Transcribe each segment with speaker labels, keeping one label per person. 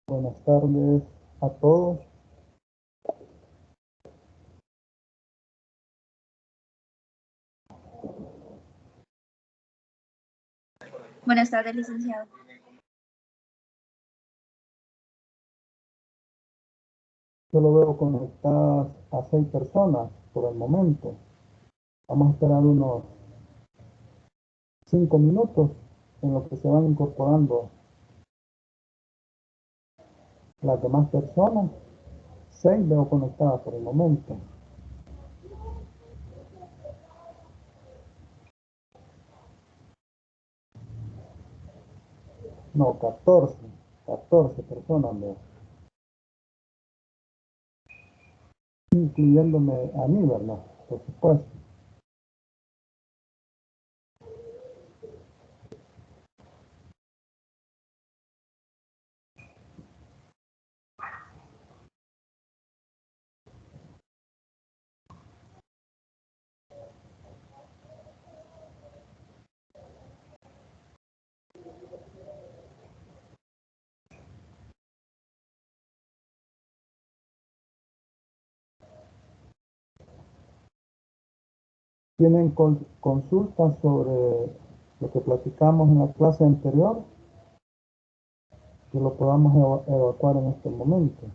Speaker 1: Buenas tardes a todos.
Speaker 2: Buenas tardes, licenciado.
Speaker 1: Solo veo conectadas a 6 personas por el momento. Vamos a esperar unos 5 minutos en lo que se van incorporando las demás personas. 6 veo conectadas por el momento. No, 14 personas veo. Incluyéndome a mí, ¿verdad? Por supuesto. ¿Tienen consultas sobre lo que platicamos en la clase anterior? Que lo podamos evacuar en este momento.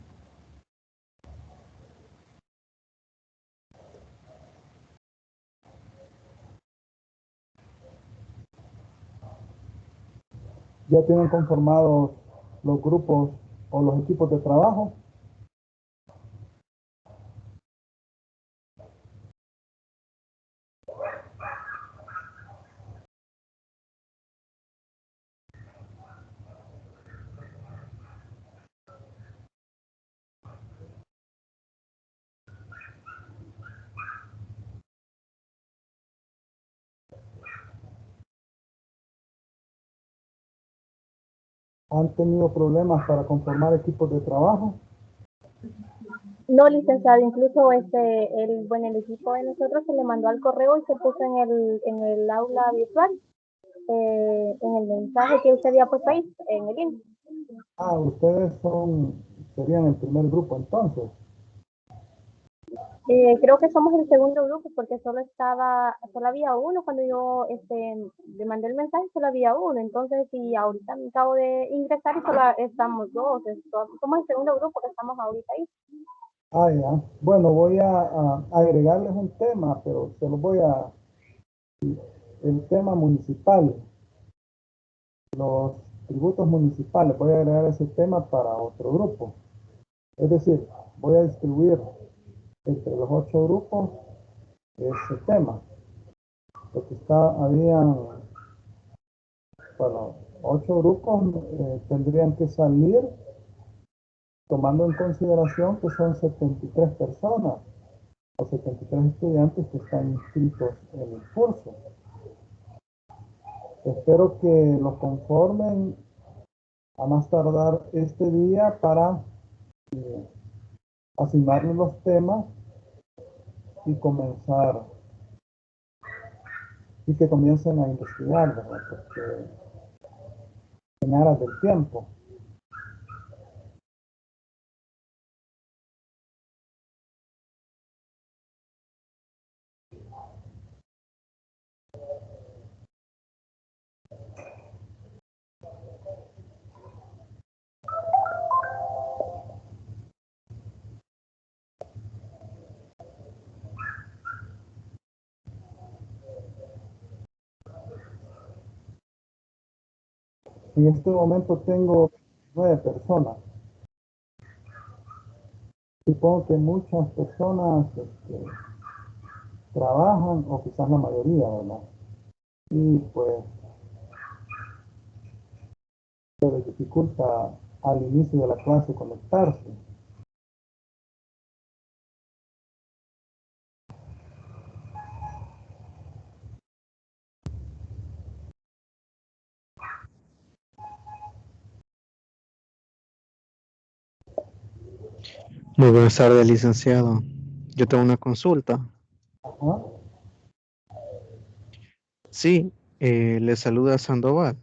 Speaker 1: ¿Ya tienen conformados los grupos o los equipos de trabajo? ¿Han tenido problemas para conformar equipos de trabajo?
Speaker 3: No, licenciado, incluso el equipo de nosotros se le mandó al correo y se puso en el aula virtual, en el mensaje que usted había puesto ahí, en el link.
Speaker 1: Ustedes serían el primer grupo entonces.
Speaker 3: Creo que somos el segundo grupo porque solo había uno cuando yo le mandé el mensaje, solo había uno. Entonces, si ahorita me acabo de ingresar y solo estamos dos, somos el segundo grupo que estamos ahorita ahí.
Speaker 1: Ya. Bueno, voy a agregarles un tema, pero se los voy a... El tema municipal, los tributos municipales, voy a agregar ese tema para otro grupo. Es decir, voy a distribuir entre los 8 grupos ese tema. Porque habían, bueno, 8 grupos tendrían que salir tomando en consideración que son 73 personas o 73 estudiantes que están inscritos en el curso. Espero que lo conformen a más tardar este día para asignarles los temas y comenzar y que comiencen a investigar, ¿verdad? Porque en aras del tiempo. En este momento tengo 9 personas. Supongo que muchas personas trabajan, o quizás la mayoría, ¿verdad? Y pues se les dificulta al inicio de la clase conectarse.
Speaker 4: Muy buenas tardes, licenciado. Yo tengo una consulta.
Speaker 1: Ajá.
Speaker 4: Sí, le saluda Sandoval.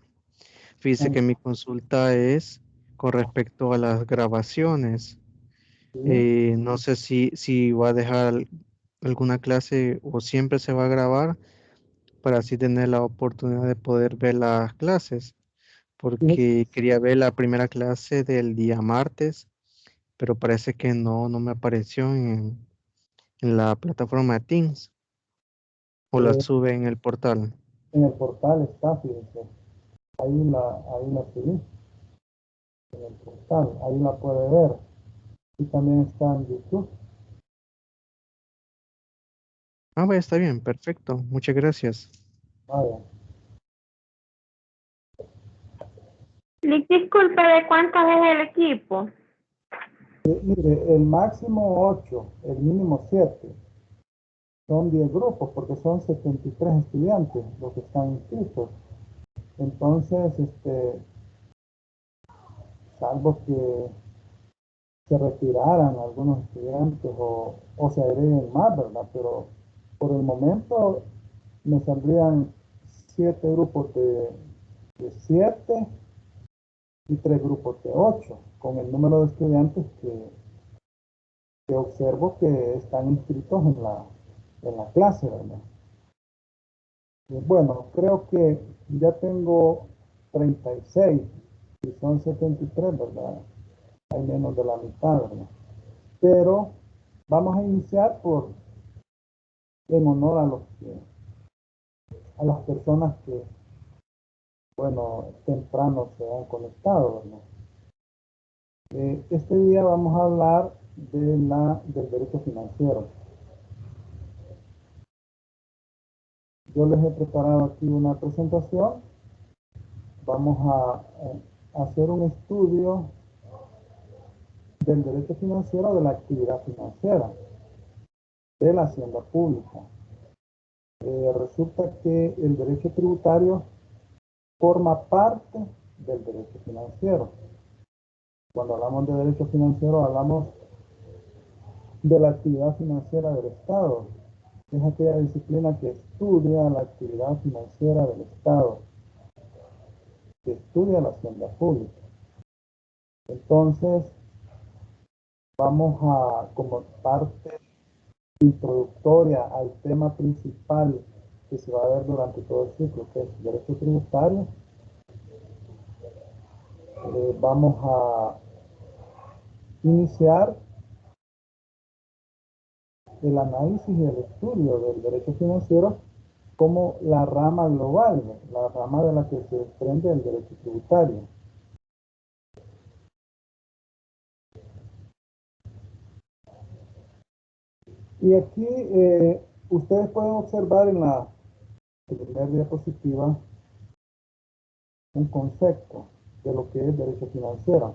Speaker 4: Fíjese que mi consulta es con respecto a las grabaciones.
Speaker 1: ¿sí?
Speaker 4: No sé si va a dejar alguna clase o siempre se va a grabar para así tener la oportunidad de poder ver las clases,
Speaker 1: Fíjese,
Speaker 4: porque quería ver la primera clase del día martes, pero parece que no me apareció en la plataforma de Teams o la
Speaker 1: eh,
Speaker 4: sube en el portal.
Speaker 1: en el portal está, fíjese, ahí la subí, en el portal, ahí la puede ver. Y también está en YouTube.
Speaker 4: Ah, vaya, está bien, perfecto. Muchas gracias.
Speaker 1: Vaya.
Speaker 3: Lick, disculpe, ¿de cuántos es el equipo?
Speaker 1: Mire, el máximo 8, el mínimo 7. Son 10 grupos porque son 73 estudiantes los que están inscritos. Entonces, salvo que se retiraran algunos estudiantes o se agreguen más, ¿verdad? Pero por el momento me saldrían 7 grupos de 7 y 3 grupos de 8 con el número de estudiantes que observo que están inscritos en la clase, ¿verdad? Bueno, creo que ya tengo 36 y son 73, ¿verdad? Hay menos de la mitad, ¿verdad? Pero vamos a iniciar en honor a las personas que, bueno, temprano se han conectado, ¿verdad? Este día vamos a hablar del derecho financiero. Yo les he preparado aquí una presentación. Vamos a hacer un estudio del derecho financiero, de la actividad financiera, de la hacienda pública. Resulta que el derecho tributario forma parte del derecho financiero. Cuando hablamos de derecho financiero, hablamos de la actividad financiera del Estado. Es aquella disciplina que estudia la actividad financiera del Estado, que estudia la hacienda pública. Entonces, vamos a, como parte introductoria al tema principal que se va a ver durante todo el ciclo, que es derecho tributario, vamos a iniciar el análisis y el estudio del derecho financiero como la rama global, la rama de la que se desprende el derecho tributario. Y aquí ustedes pueden observar en la primera diapositiva un concepto de lo que es derecho financiero.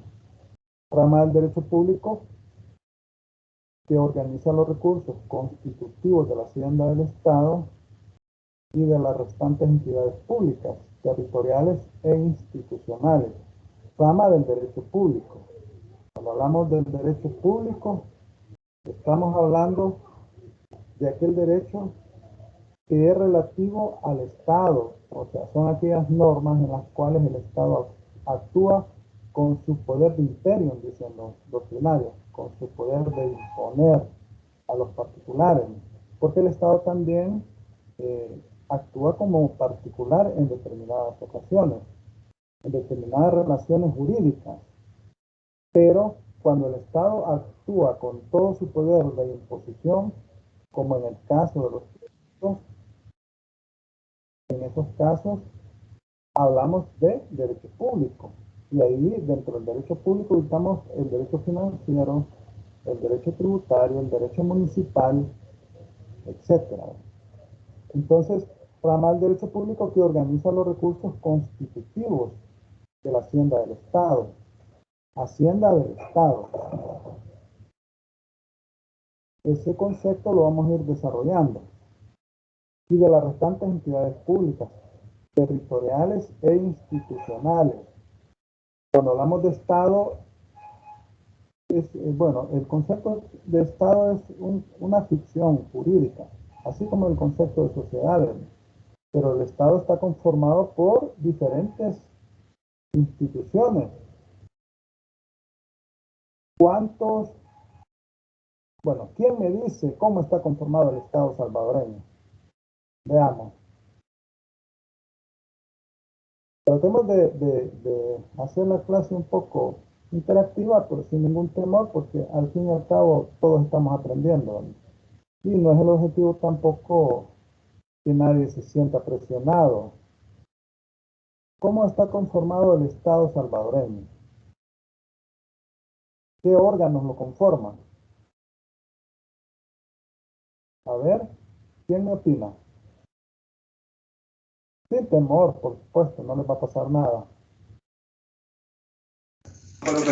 Speaker 1: Rama del derecho público que organiza los recursos constitutivos de la hacienda del Estado y de las restantes entidades públicas, territoriales e institucionales. Rama del derecho público. Cuando hablamos del derecho público, estamos hablando de aquel derecho que es relativo al Estado, o sea, son aquellas normas en las cuales el Estado actúa con su poder de imperio, dicen los doctrinarios, con su poder de imponer a los particulares, porque el Estado también actúa como particular en determinadas ocasiones, en determinadas relaciones jurídicas, pero cuando el Estado actúa con todo su poder de imposición, como en el caso de los tributos, en esos casos hablamos de derecho público. Y ahí dentro del derecho público ubicamos el derecho financiero, el derecho tributario, el derecho municipal, etcétera. Entonces, rama del derecho público que organiza los recursos constitutivos de la hacienda del Estado. Hacienda del Estado. Ese concepto lo vamos a ir desarrollando. Y de las restantes entidades públicas, territoriales e institucionales. Cuando hablamos de Estado, bueno, el concepto de Estado es una ficción jurídica, así como el concepto de sociedades, pero el Estado está conformado por diferentes instituciones ¿Cuántos? Bueno, ¿quién me dice cómo está conformado el Estado salvadoreño? Veamos. Tratemos de hacer la clase un poco interactiva, pero sin ningún temor, porque al fin y al cabo todos estamos aprendiendo. Y no es el objetivo tampoco que nadie se sienta presionado. ¿Cómo está conformado el Estado salvadoreño? ¿Qué órganos lo conforman? A ver, ¿quién me opina? Sin temor, por supuesto, no les va a pasar nada.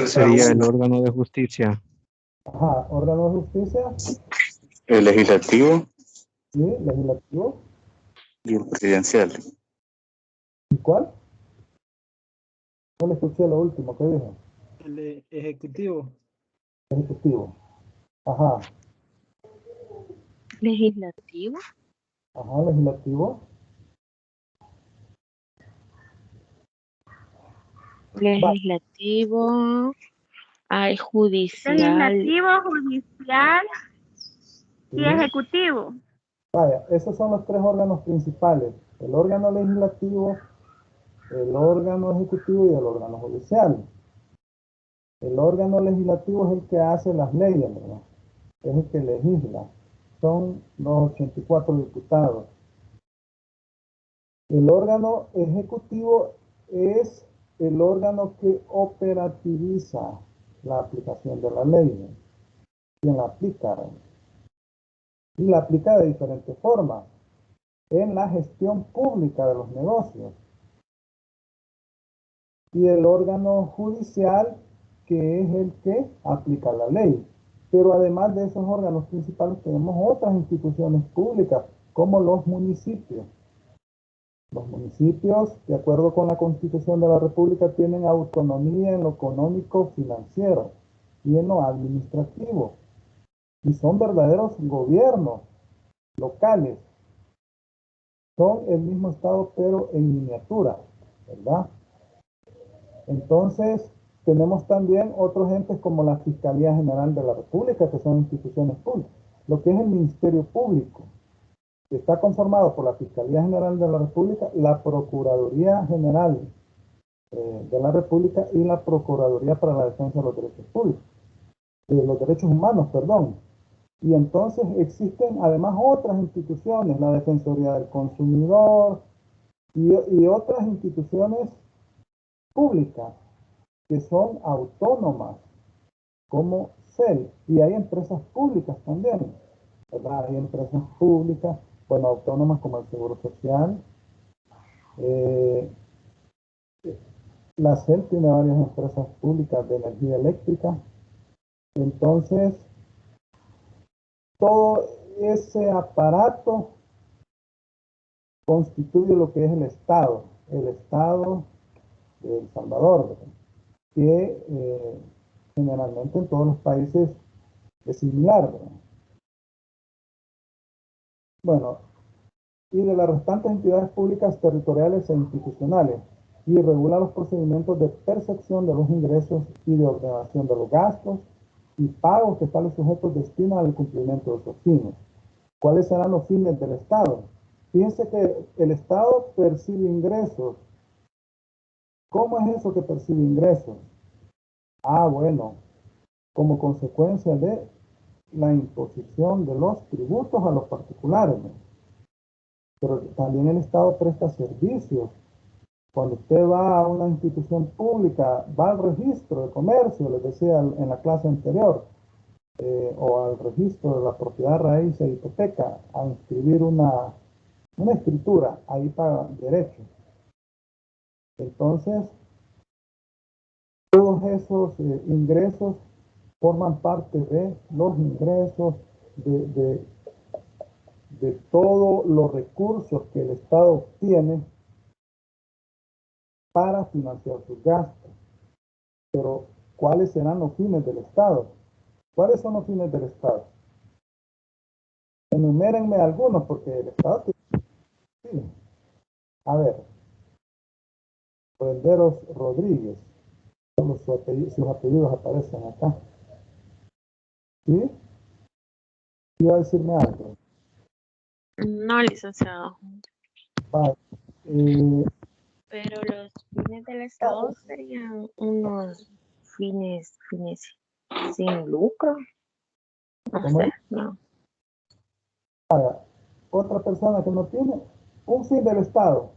Speaker 4: Sería el órgano de justicia.
Speaker 1: Ajá, órgano de justicia,
Speaker 5: El legislativo
Speaker 1: sí, legislativo.
Speaker 5: y el presidencial.
Speaker 1: ¿Y cuál? No le escuché lo último que dijo.
Speaker 6: El ejecutivo.
Speaker 1: Ejecutivo. Ajá,
Speaker 3: Legislativo.
Speaker 1: ajá, legislativo.
Speaker 3: Legislativo. Hay judicial.
Speaker 2: Legislativo, judicial y
Speaker 1: Sí.
Speaker 2: ejecutivo.
Speaker 1: Vaya, esos son los tres órganos principales. El órgano legislativo, el órgano ejecutivo y el órgano judicial. El órgano legislativo es el que hace las leyes, ¿verdad? Es el que legisla. Son los 84 diputados. El órgano ejecutivo es el órgano que operativiza la aplicación de la ley. Quien la aplica. Y la aplica de diferentes formas. En la gestión pública de los negocios. Y el órgano judicial, que es el que aplica la ley. Pero además de esos órganos principales tenemos otras instituciones públicas, como los municipios. Los municipios, de acuerdo con la Constitución de la República, tienen autonomía en lo económico, financiero y en lo administrativo. Y son verdaderos gobiernos locales. Son el mismo Estado, pero en miniatura, ¿verdad? Entonces, tenemos también otros entes como la Fiscalía General de la República, que son instituciones públicas. Lo que es el Ministerio Público, que está conformado por la Fiscalía General de la República, la Procuraduría General de la República y la Procuraduría para la Defensa de los Derechos Públicos, de los Derechos Humanos, perdón. Y entonces existen además otras instituciones, la Defensoría del Consumidor y otras instituciones públicas que son autónomas, como CEL, y hay empresas públicas también, ¿verdad? Hay empresas públicas, bueno, autónomas como el Seguro Social. La CEL tiene varias empresas públicas de energía eléctrica. Entonces, todo ese aparato constituye lo que es el Estado de El Salvador, ¿verdad? Que generalmente en todos los países es similar, ¿verdad? Bueno, y de las restantes entidades públicas territoriales e institucionales, y regula los procedimientos de percepción de los ingresos y de ordenación de los gastos y pagos que tales sujetos destinan al cumplimiento de sus fines. ¿Cuáles serán los fines del Estado? Fíjense que el Estado percibe ingresos. ¿Cómo es eso que percibe ingresos? Ah, bueno, como consecuencia de la imposición de los tributos a los particulares, ¿no? Pero también el Estado presta servicios. Cuando usted va a una institución pública, va al registro de comercio, les decía en la clase anterior, o al registro de la propiedad raíz e hipoteca, a inscribir una escritura, ahí paga derecho. Entonces, todos esos ingresos forman parte de los ingresos de todos los recursos que el Estado obtiene para financiar sus gastos. Pero, ¿cuáles serán los fines del Estado? ¿Cuáles son los fines del Estado? Enumérenme algunos, porque el Estado tiene fines. A ver, Renderos Rodríguez, sus apellidos aparecen acá. ¿Sí? Iba a decirme algo.
Speaker 2: No, licenciado.
Speaker 1: Vale. Eh,
Speaker 2: Pero los fines del Estado serían unos fines sin lucro. No
Speaker 1: ¿Cómo
Speaker 2: sé,
Speaker 1: es?
Speaker 2: no.
Speaker 1: Otra persona que no tiene un fin del Estado.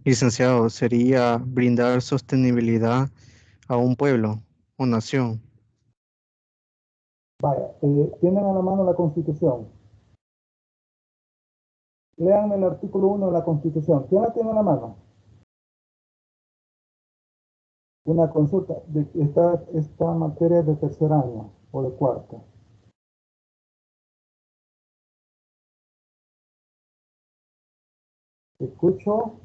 Speaker 4: Licenciado, sería brindar sostenibilidad a un pueblo o nación.
Speaker 1: Vaya, tienen a la mano la Constitución. Lean el artículo 1 de la Constitución. ¿Quién la tiene a la mano? Una consulta. Esta materia es de tercer año o de cuarto. Escucho.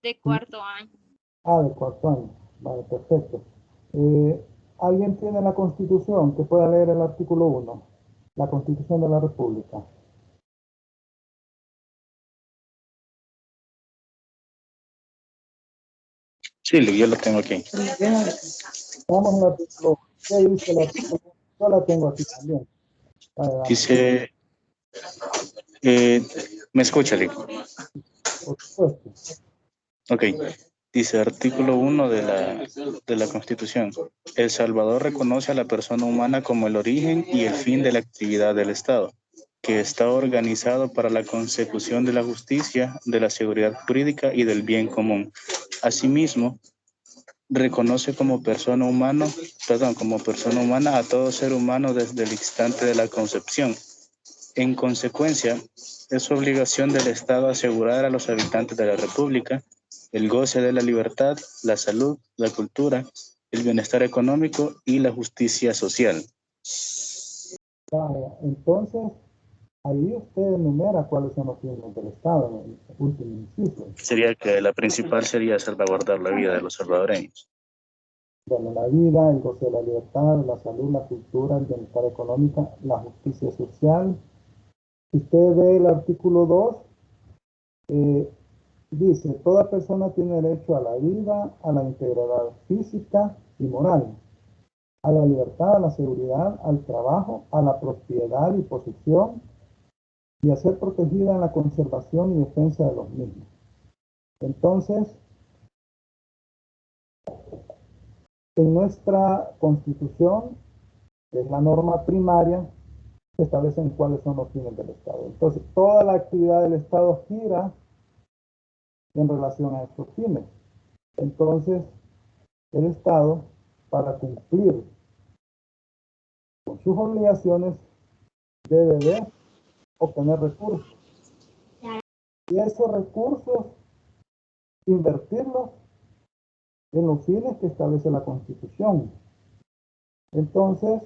Speaker 2: De cuarto año.
Speaker 1: Ah, de cuarto año. Vale, perfecto. ¿Alguien tiene la Constitución que pueda leer el artículo 1? La Constitución de la República.
Speaker 5: Sí, yo lo tengo aquí.
Speaker 1: Vamos al artículo. ¿Qué dice el artículo? Yo la tengo aquí también. Vale, vamos.
Speaker 5: Dice, ¿me escucha, Lee?
Speaker 1: Por supuesto.
Speaker 5: Ok. Dice artículo 1 de la Constitución. El Salvador reconoce a la persona humana como el origen y el fin de la actividad del Estado, que está organizado para la consecución de la justicia, de la seguridad jurídica y del bien común. Asimismo, reconoce como persona humana a todo ser humano desde el instante de la concepción. En consecuencia, es su obligación del Estado asegurar a los habitantes de la República el goce de la libertad, la salud, la cultura, el bienestar económico y la justicia social.
Speaker 1: Vale, entonces, ahí usted enumera cuáles son los fines del Estado en el último inciso.
Speaker 5: Sería que la principal sería salvaguardar la vida de los salvadoreños.
Speaker 1: Bueno, la vida, el goce de la libertad, la salud, la cultura, el bienestar económico, la justicia social. Si usted ve el artículo 2, dice, toda persona tiene derecho a la vida, a la integridad física y moral, a la libertad, a la seguridad, al trabajo, a la propiedad y posesión, y a ser protegida en la conservación y defensa de los mismos. Entonces, en nuestra Constitución, que es la norma primaria, se establecen cuáles son los fines del Estado. Entonces, toda la actividad del Estado gira en relación a estos fines. Entonces, el Estado, para cumplir con sus obligaciones, debe de obtener recursos. Y esos recursos, invertirlos en los fines que establece la Constitución. Entonces,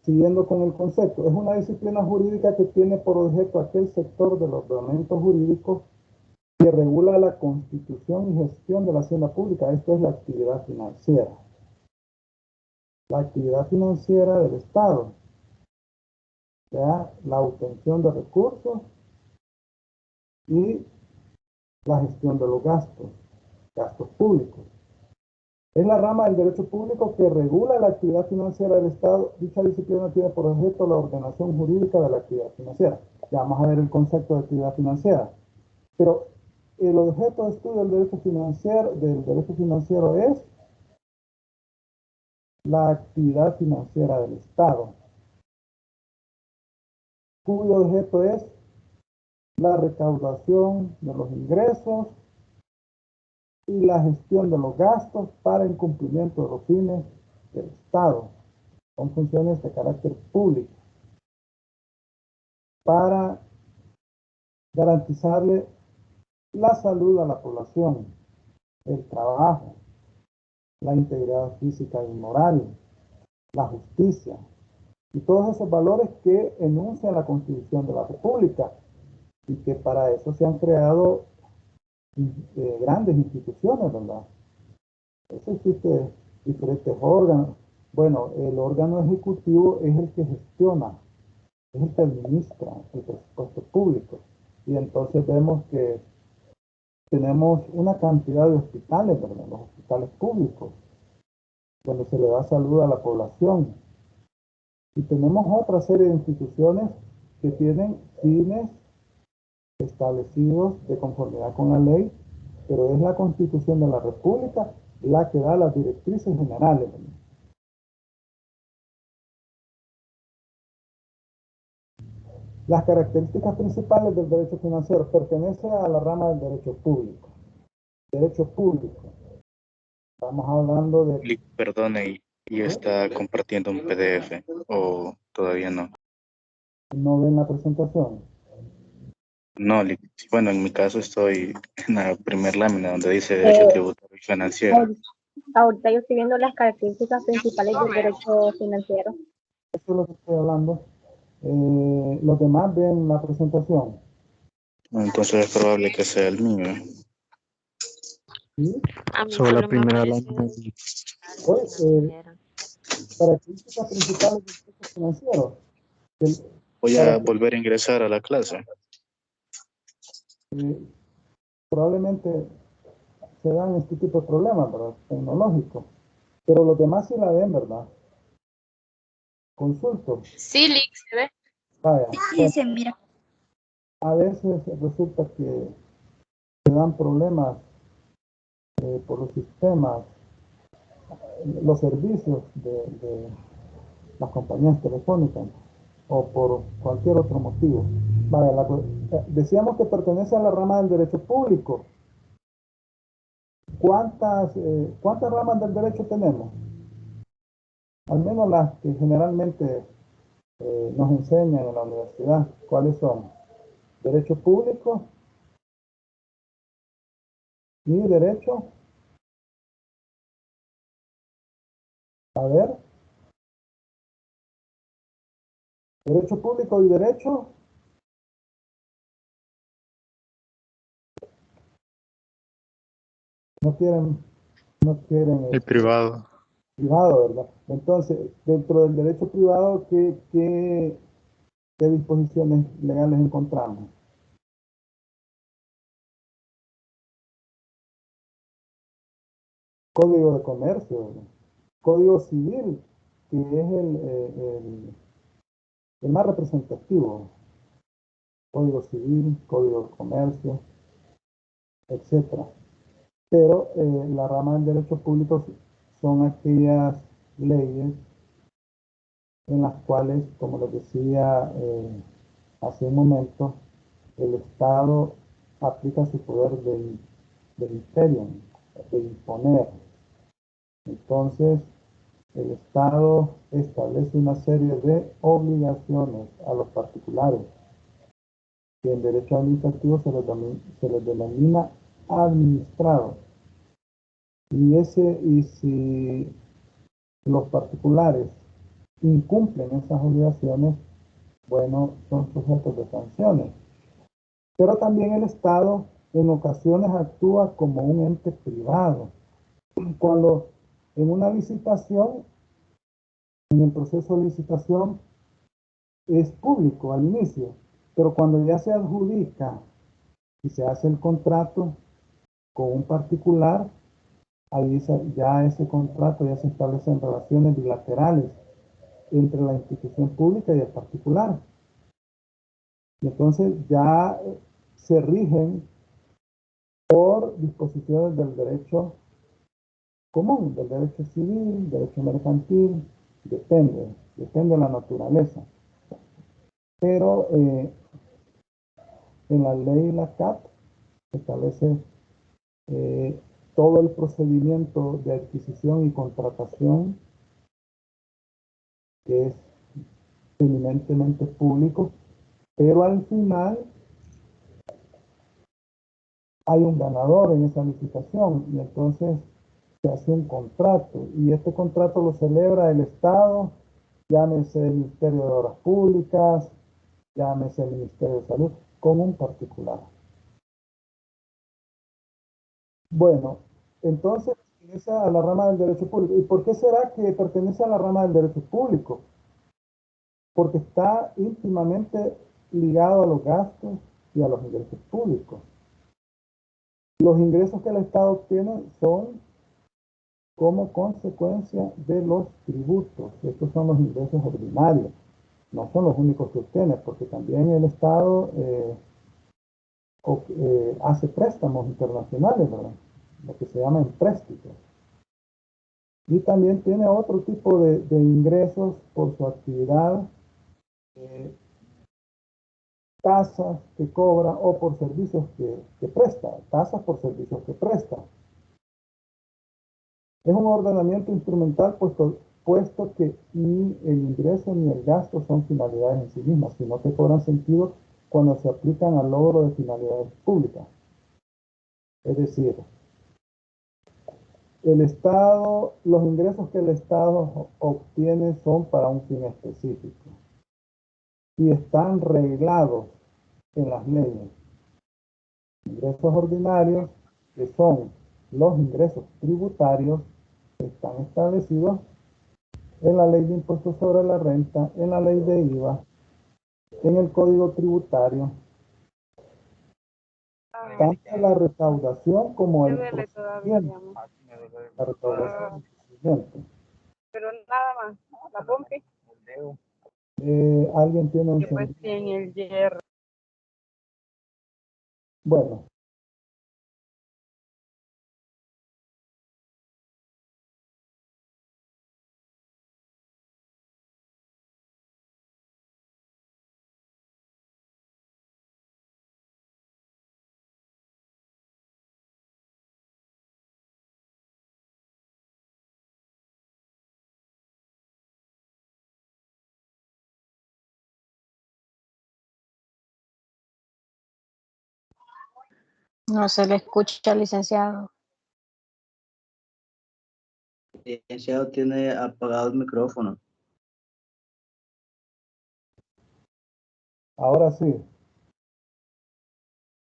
Speaker 1: siguiendo con el concepto, es una disciplina jurídica que tiene por objeto aquel sector de los ordenamientos jurídicos que regula la constitución y gestión de la hacienda pública. Esto es la actividad financiera. La actividad financiera del Estado, o sea, la obtención de recursos y la gestión de los gastos públicos. Es la rama del derecho público que regula la actividad financiera del Estado. Dicha disciplina tiene por objeto la ordenación jurídica de la actividad financiera. Ya vamos a ver el concepto de actividad financiera. Pero el objeto de estudio del derecho financiero es la actividad financiera del Estado, cuyo objeto es la recaudación de los ingresos y la gestión de los gastos para el cumplimiento de los fines del Estado. Son funciones de carácter público para garantizarle la salud a la población, el trabajo, la integridad física y moral, la justicia y todos esos valores que enuncia la Constitución de la República y que para eso se han creado grandes instituciones, ¿verdad? Eso existe diferentes órganos. Bueno, el órgano ejecutivo es el que gestiona, es el que administra el presupuesto público. Y entonces vemos que tenemos una cantidad de hospitales, ¿verdad? Los hospitales públicos, donde se le da salud a la población. Y tenemos otra serie de instituciones que tienen fines establecidos de conformidad con la ley, pero es la Constitución de la República la que da las directrices generales, ¿verdad? Las características principales del derecho financiero pertenece a la rama del derecho público. Derecho público. Estamos hablando de...
Speaker 5: Perdone, y está compartiendo un PDF o todavía no.
Speaker 1: ¿No ven la presentación?
Speaker 5: No, bueno, en mi caso estoy en la primera lámina donde dice derecho tributario y financiero.
Speaker 3: Ahorita yo estoy viendo las características principales del derecho financiero.
Speaker 1: Eso es lo que estoy hablando. Los demás ven la presentación.
Speaker 5: Entonces es probable que sea el mío.
Speaker 1: ¿Sí?
Speaker 2: A mí
Speaker 4: Solo la
Speaker 2: solo me
Speaker 4: primera
Speaker 2: aparece
Speaker 4: lámina.
Speaker 1: Pues,
Speaker 2: financiero.
Speaker 1: características principales del derecho financiero.
Speaker 5: Voy a
Speaker 1: Para que,
Speaker 5: volver a ingresar a la clase.
Speaker 1: probablemente se dan este tipo de problemas, ¿verdad? Tecnológicos. Pero los demás sí la ven, ¿verdad? Consulto.
Speaker 2: Sí, Lick, se ve.
Speaker 1: Vaya.
Speaker 7: Sí,
Speaker 1: Bueno,
Speaker 7: se mira.
Speaker 1: a veces resulta que se dan problemas por los sistemas, los servicios de las compañías telefónicas o por cualquier otro motivo. Vaya, decíamos que pertenece a la rama del derecho público. ¿Cuántas ramas del derecho tenemos? Al menos las que generalmente nos enseñan en la universidad. ¿Cuáles son? Derecho público y derecho. A ver, derecho público y derecho. No quieren, no quieren
Speaker 4: El privado.
Speaker 1: privado, ¿verdad? Entonces, dentro del derecho privado, ¿qué disposiciones legales encontramos? Código de comercio, ¿verdad? Código civil, que es el más representativo. Código civil, código de comercio, etcétera. Pero la rama del derecho público son aquellas leyes en las cuales, como les decía hace un momento, el Estado aplica su poder del imperio, de imponer. Entonces, el Estado establece una serie de obligaciones a los particulares, que en derecho administrativo se les denomina administrado. Y si los particulares incumplen esas obligaciones, bueno, son sujetos de sanciones. Pero también el Estado en ocasiones actúa como un ente privado. Cuando en una licitación, en el proceso de licitación, es público al inicio, pero cuando ya se adjudica y se hace el contrato con un particular, ahí ya ese contrato ya se establecen relaciones bilaterales entre la institución pública y el particular. Y entonces ya se rigen por disposiciones del derecho común, del derecho civil, derecho mercantil, depende de la naturaleza. Pero en la ley, la CAP, establece todo el procedimiento de adquisición y contratación, que es eminentemente público, pero al final hay un ganador en esa licitación y entonces se hace un contrato y este contrato lo celebra el Estado, llámese el Ministerio de Obras Públicas, llámese el Ministerio de Salud, con un particular. Bueno, entonces pertenece a la rama del derecho público. ¿Y por qué será que pertenece a la rama del derecho público? Porque está íntimamente ligado a los gastos y a los ingresos públicos. Los ingresos que el Estado obtiene son como consecuencia de los tributos. Estos son los ingresos ordinarios. No son los únicos que obtiene, porque también el Estado hace préstamos internacionales, ¿verdad? Lo que se llama empréstitos. Y también tiene otro tipo de ingresos por su actividad, tasas que cobra o por servicios que presta, tasas por servicios que presta. Es un ordenamiento instrumental puesto que ni el ingreso ni el gasto son finalidades en sí mismas, sino que cobran sentido cuando se aplican al logro de finalidades públicas. Es decir, el Estado, los ingresos que el Estado obtiene son para un fin específico y están reglados en las leyes. Ingresos ordinarios, que son los ingresos tributarios, están establecidos en la ley de impuestos sobre la renta, en la ley de IVA, en el Código Tributario, tanto la recaudación como el procedimiento. La recaudación y el procedimiento.
Speaker 2: Pero nada más, la pompe.
Speaker 1: Alguien tiene un
Speaker 2: Pues en el hierro.
Speaker 1: Bueno,
Speaker 7: No se le escucha, licenciado.
Speaker 8: El licenciado tiene apagado el micrófono.
Speaker 1: ahora sí.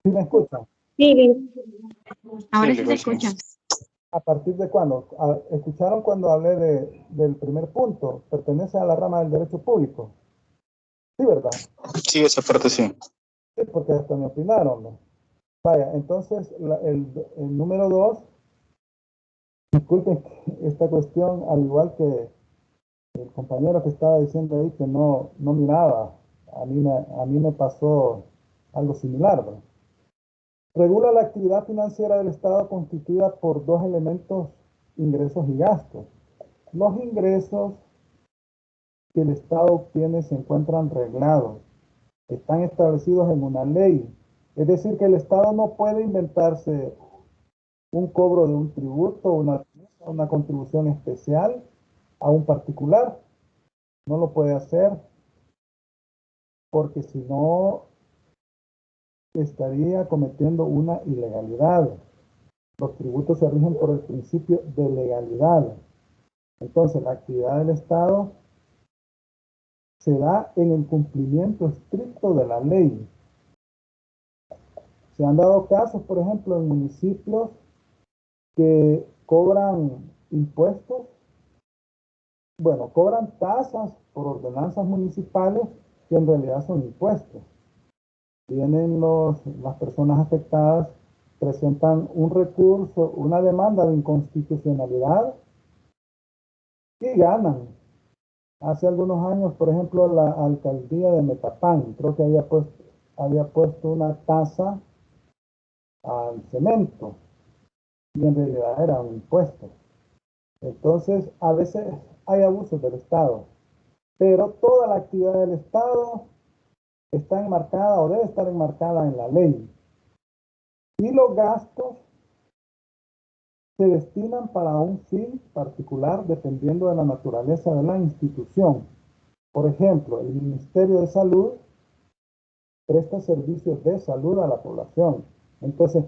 Speaker 1: ¿Sí me escuchan?
Speaker 3: Sí,
Speaker 7: Ahora
Speaker 5: Sí,
Speaker 7: sí
Speaker 5: le
Speaker 7: se
Speaker 5: escucho.
Speaker 7: escucha.
Speaker 1: ¿A partir de cuándo? ¿Escucharon cuando hablé del primer punto? Pertenece a la rama del derecho público. Sí, ¿verdad?
Speaker 5: Sí, esa parte sí.
Speaker 1: Sí, porque hasta me opinaron, ¿no? Vaya, entonces el número 2, disculpen esta cuestión, al igual que el compañero que estaba diciendo ahí que no miraba, a mí me pasó algo similar, ¿verdad? Regula la actividad financiera del Estado constituida por dos elementos, ingresos y gastos. Los ingresos que el Estado obtiene se encuentran reglados, están establecidos en una ley. Es decir, que el Estado no puede inventarse un cobro de un tributo, una contribución especial a un particular. No lo puede hacer porque si no estaría cometiendo una ilegalidad. Los tributos se rigen por el principio de legalidad. Entonces, la actividad del Estado se da en el cumplimiento estricto de la ley. Se han dado casos, por ejemplo, en municipios que cobran impuestos, bueno, cobran tasas por ordenanzas municipales que en realidad son impuestos. Vienen las personas afectadas, presentan un recurso, una demanda de inconstitucionalidad y ganan. Hace algunos años, por ejemplo, la alcaldía de Metapán, creo que había puesto una tasa al cemento y en realidad era un impuesto. Entonces, a veces hay abusos del Estado, pero toda la actividad del Estado está enmarcada o debe estar enmarcada en la ley. Y los gastos se destinan para un fin particular dependiendo de la naturaleza de la institución. Por ejemplo, el Ministerio de Salud presta servicios de salud a la población. Entonces,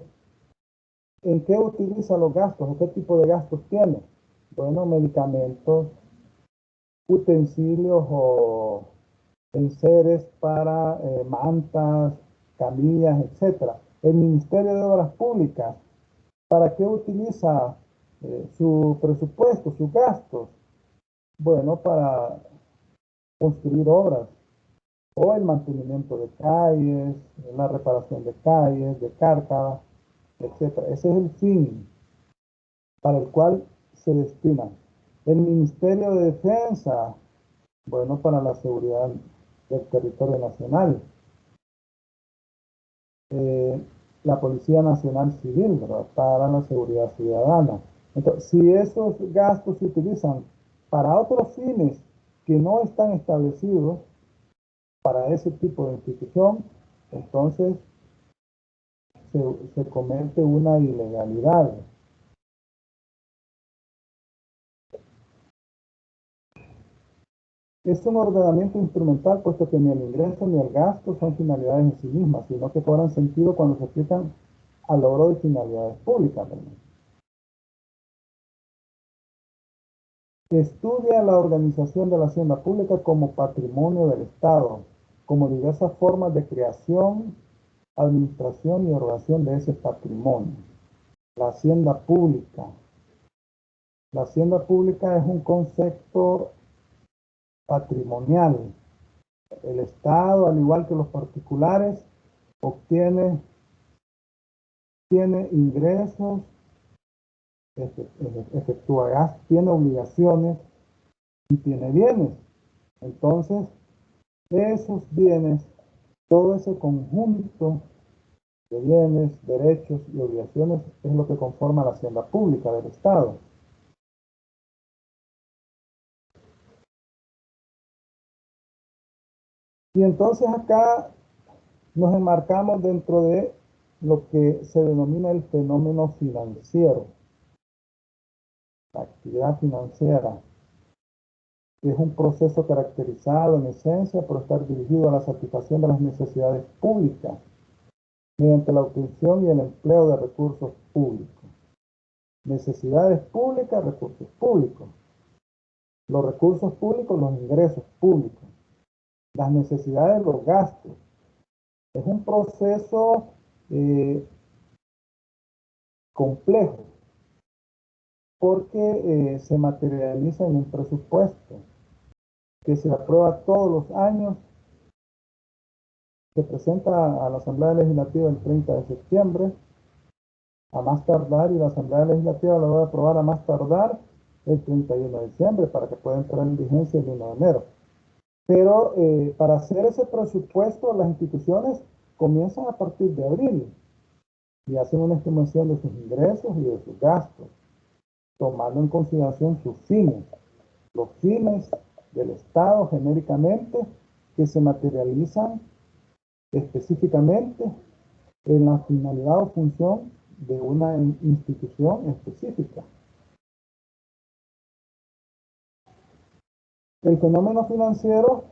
Speaker 1: ¿en qué utiliza los gastos o qué tipo de gastos tiene? Bueno, medicamentos, utensilios o enseres para mantas, camillas, etc. El Ministerio de Obras Públicas, ¿para qué utiliza su presupuesto, sus gastos? Bueno, para construir obras o el mantenimiento de calles, la reparación de calles, de cárcavas. etcétera. Ese es el fin para el cual se destina. El Ministerio de Defensa, bueno, para la seguridad del territorio nacional. La Policía Nacional Civil, ¿verdad? Para la seguridad ciudadana. Entonces, si esos gastos se utilizan para otros fines que no están establecidos para ese tipo de institución, entonces se comete una ilegalidad. Es un ordenamiento instrumental, puesto que ni el ingreso ni el gasto son finalidades en sí mismas, sino que cobran sentido cuando se aplican al logro de finalidades públicas, ¿verdad? Estudia la organización de la hacienda pública como patrimonio del Estado, como diversas formas de creación, administración y erogación de ese patrimonio. La hacienda pública. La hacienda pública es un concepto patrimonial. El Estado, al igual que los particulares, tiene ingresos, efectúa gastos, tiene obligaciones y tiene bienes. Entonces, esos bienes, todo ese conjunto de bienes, derechos y obligaciones es lo que conforma la hacienda pública del Estado. Y entonces acá nos enmarcamos dentro de lo que se denomina el fenómeno financiero, la actividad financiera, que es un proceso caracterizado en esencia por estar dirigido a la satisfacción de las necesidades públicas mediante la obtención y el empleo de recursos públicos. Necesidades públicas, recursos públicos. Los recursos públicos, los ingresos públicos. Las necesidades, los gastos. Es un proceso complejo porque se materializa en un presupuesto que se aprueba todos los años, se presenta a la Asamblea Legislativa el 30 de septiembre, a más tardar, y la Asamblea Legislativa lo va a aprobar a más tardar el 31 de diciembre para que pueda entrar en vigencia el 1 de enero. Pero para hacer ese presupuesto, las instituciones comienzan a partir de abril y hacen una estimación de sus ingresos y de sus gastos, tomando en consideración sus fines, los fines del Estado genéricamente que se materializan específicamente en la finalidad o función de una institución específica. El fenómeno financiero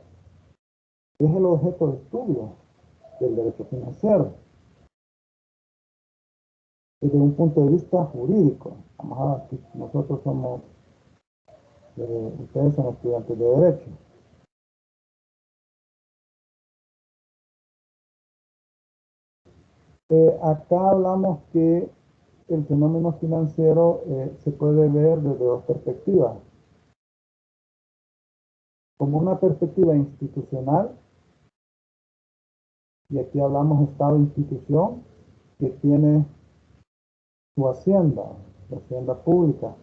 Speaker 1: es el objeto de estudio del derecho financiero desde un punto de vista jurídico. Vamos a ver, nosotros somos, ustedes son estudiantes de derecho. Acá hablamos que el fenómeno financiero se puede ver desde dos perspectivas. Como una perspectiva institucional, y aquí hablamos Estado-institución, que tiene su hacienda, la hacienda pública,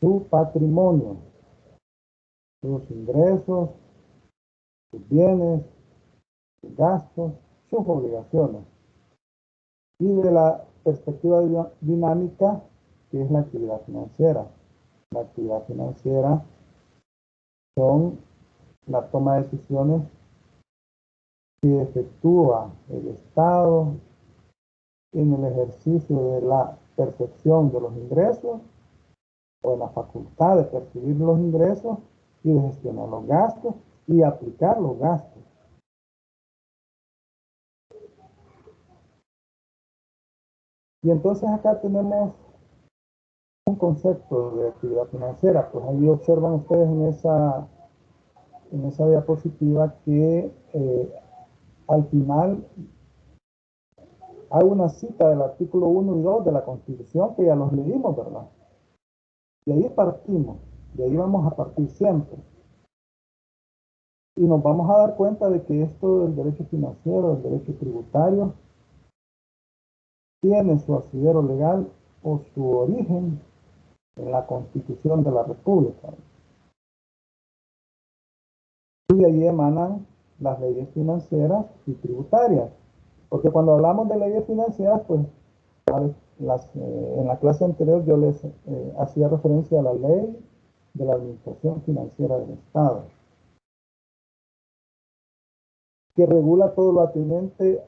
Speaker 1: su patrimonio, sus ingresos, sus bienes, sus gastos, sus obligaciones. Y de la perspectiva dinámica, que es la actividad financiera. La actividad financiera son la toma de decisiones que efectúa el Estado en el ejercicio de la percepción de los ingresos o en la facultad de percibir los ingresos y de gestionar los gastos y aplicar los gastos. Y entonces acá tenemos un concepto de actividad financiera. Pues ahí observan ustedes en esa diapositiva que al final hay una cita del artículo 1 y 2 de la Constitución que ya los leímos, ¿verdad? De ahí partimos, de ahí vamos a partir siempre. Y nos vamos a dar cuenta de que esto del derecho financiero, del derecho tributario, tiene su asidero legal o su origen en la Constitución de la República. Y de ahí emanan las leyes financieras y tributarias. Porque cuando hablamos de leyes financieras, pues en la clase anterior yo les hacía referencia a la ley de la Administración Financiera del Estado, que regula todo lo atinente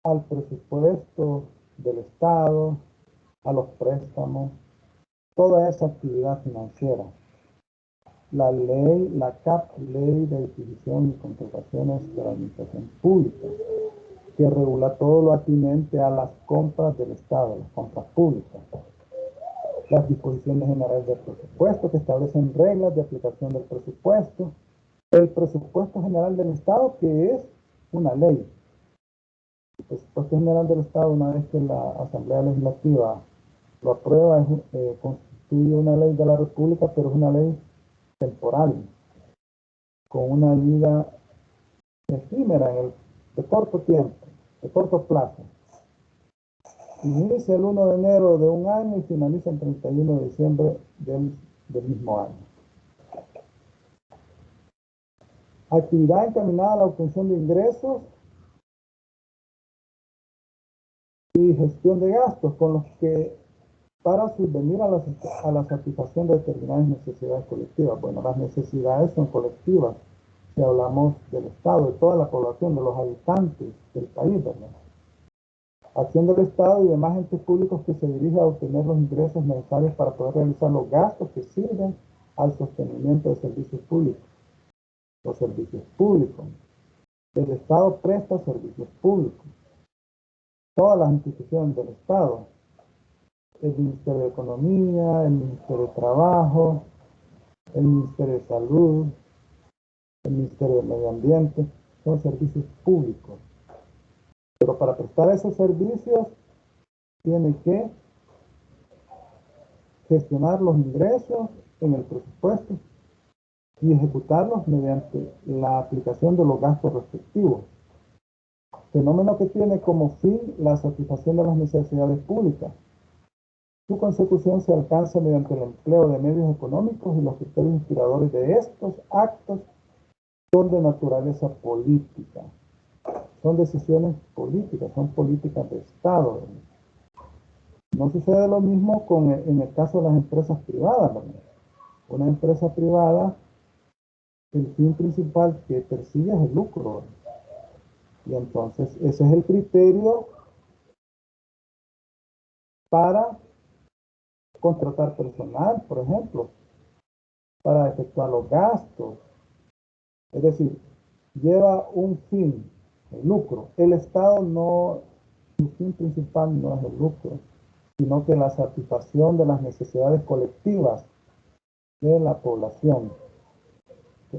Speaker 1: al presupuesto del Estado, a los préstamos, toda esa actividad financiera. La ley, la CAP, Ley de Adquisición y Contrataciones de la Administración Pública, que regula todo lo atinente a las compras del Estado, las compras públicas. Las disposiciones generales del presupuesto, que establecen reglas de aplicación del presupuesto. El presupuesto general del Estado, que es una ley. El presupuesto general del Estado, una vez que la Asamblea Legislativa lo aprueba, constituye una ley de la República, pero es una ley temporal, con una vida efímera de corto tiempo, de corto plazo. Inicia el 1 de enero de un año y finaliza el 31 de diciembre del mismo año. Actividad encaminada a la obtención de ingresos y gestión de gastos, con los que para subvenir a la satisfacción de determinadas necesidades colectivas. Bueno, las necesidades son colectivas. Si hablamos del Estado, de toda la población, de los habitantes del país, ¿verdad? Acción del Estado y demás entes públicos que se dirige a obtener los ingresos necesarios para poder realizar los gastos que sirven al sostenimiento de servicios públicos. Los servicios públicos. El Estado presta servicios públicos. Todas las instituciones del Estado. El Ministerio de Economía, el Ministerio de Trabajo, el Ministerio de Salud, el Ministerio de Medio Ambiente, son servicios públicos. Pero para prestar esos servicios tiene que gestionar los ingresos en el presupuesto y ejecutarlos mediante la aplicación de los gastos respectivos. Fenómeno que tiene como fin la satisfacción de las necesidades públicas. Su consecución se alcanza mediante el empleo de medios económicos y los criterios inspiradores de estos actos son de naturaleza política. Son decisiones políticas, son políticas de Estado. No sucede lo mismo en el caso de las empresas privadas, ¿verdad? Una empresa privada, el fin principal que persigue es el lucro. Y entonces ese es el criterio para contratar personal, por ejemplo, para efectuar los gastos. Es decir, lleva un fin, el lucro. El Estado no, su fin principal no es el lucro, sino que la satisfacción de las necesidades colectivas de la población.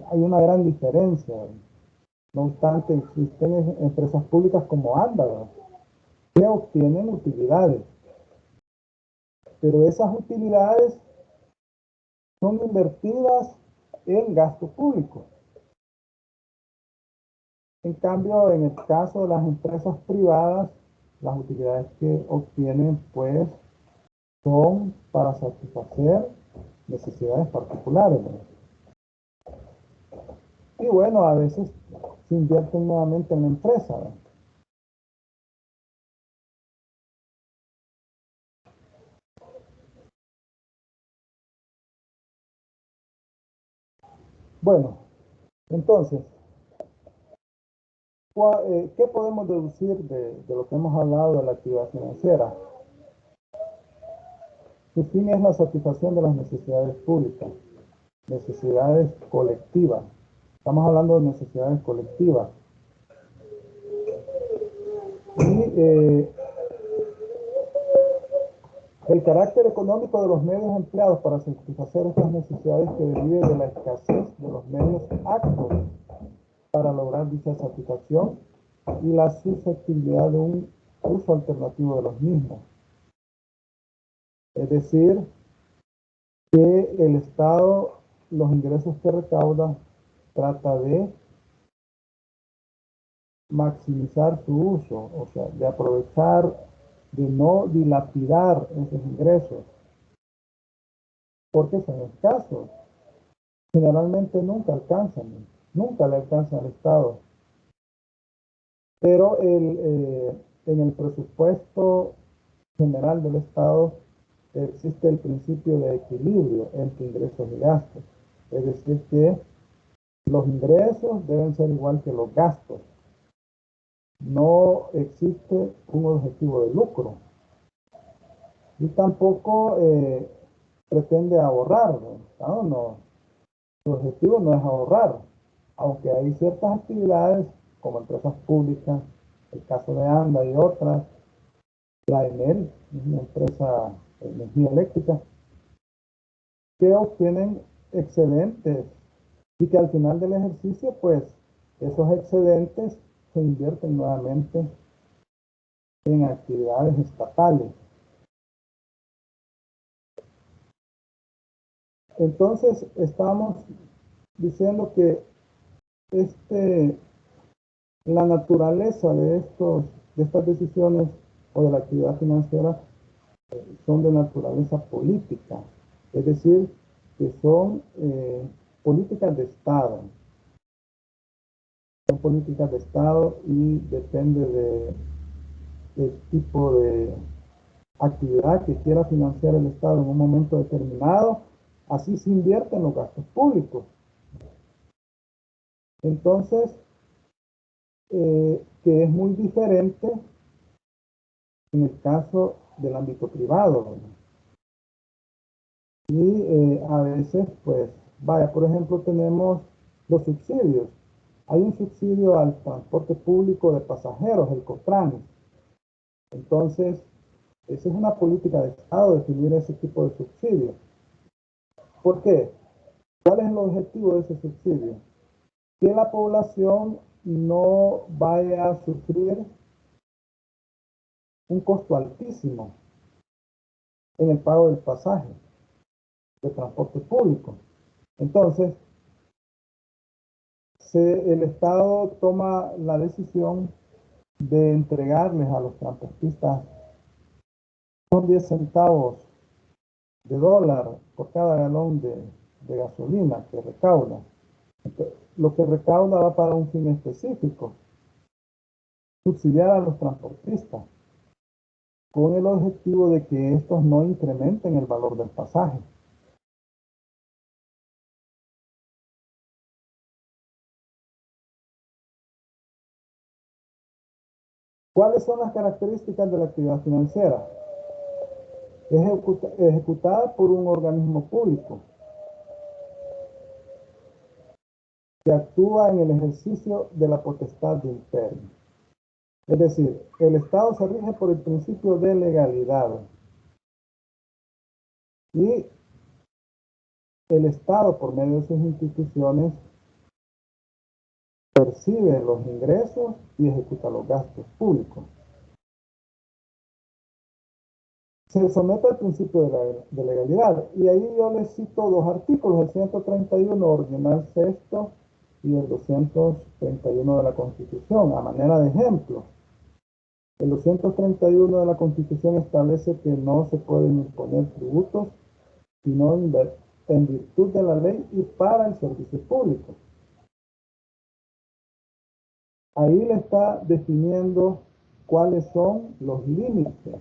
Speaker 1: Hay una gran diferencia. No obstante, existen empresas públicas como ANDA, que obtienen utilidades. Pero esas utilidades son invertidas en gasto público. En cambio, en el caso de las empresas privadas, las utilidades que obtienen, pues, son para satisfacer necesidades particulares, ¿no? Y bueno, a veces se invierten nuevamente en la empresa, ¿no? Bueno, entonces, ¿qué podemos deducir de lo que hemos hablado de la actividad financiera? Su fin es la satisfacción de las necesidades públicas, necesidades colectivas. Estamos hablando de necesidades colectivas. Y el carácter económico de los medios empleados para satisfacer estas necesidades que derive de la escasez de los medios aptos para lograr dicha satisfacción y la susceptibilidad de un uso alternativo de los mismos. Es decir, que el Estado, los ingresos que recauda, trata de maximizar su uso, o sea, de aprovechar de no dilapidar esos ingresos, porque son escasos. Generalmente nunca le alcanzan al Estado. Pero en el presupuesto general del Estado existe el principio de equilibrio entre ingresos y gastos. Es decir, que los ingresos deben ser igual que los gastos. No existe un objetivo de lucro. Y tampoco pretende ahorrar, ¿no? No, su objetivo no es ahorrar, aunque hay ciertas actividades como empresas públicas, el caso de ANDA y otras, la ENEL, una empresa de energía eléctrica, que obtienen excedentes y que al final del ejercicio, pues, esos excedentes se invierten nuevamente en actividades estatales. Entonces, estamos diciendo que la naturaleza de estas decisiones o de la actividad financiera son de naturaleza política, es decir, que son políticas de Estado. Son políticas de Estado y depende del tipo de actividad que quiera financiar el Estado en un momento determinado, así se invierten los gastos públicos. Entonces, que es muy diferente en el caso del ámbito privado. Y a veces, pues, vaya, por ejemplo, tenemos los subsidios. Hay un subsidio al transporte público de pasajeros, el COTRAN. Entonces, esa es una política de Estado, definir ese tipo de subsidio. ¿Por qué? ¿Cuál es el objetivo de ese subsidio? Que la población no vaya a sufrir un costo altísimo en el pago del pasaje de transporte público. Entonces, el Estado toma la decisión de entregarles a los transportistas son 10 centavos de dólar por cada galón de gasolina que recauda. Entonces, lo que recauda va para un fin específico, subsidiar a los transportistas, con el objetivo de que estos no incrementen el valor del pasaje. ¿Cuáles son las características de la actividad financiera? Ejecutada por un organismo público que actúa en el ejercicio de la potestad de imperio. Es decir, el Estado se rige por el principio de legalidad. Y el Estado, por medio de sus instituciones, percibe los ingresos y ejecuta los gastos públicos. Se somete al principio de legalidad. Y ahí yo les cito dos artículos, el 131 ordinal sexto y el 231 de la Constitución, a manera de ejemplo. El 231 de la Constitución establece que no se pueden imponer tributos sino en virtud de la ley y para el servicio público. Ahí le está definiendo cuáles son los límites.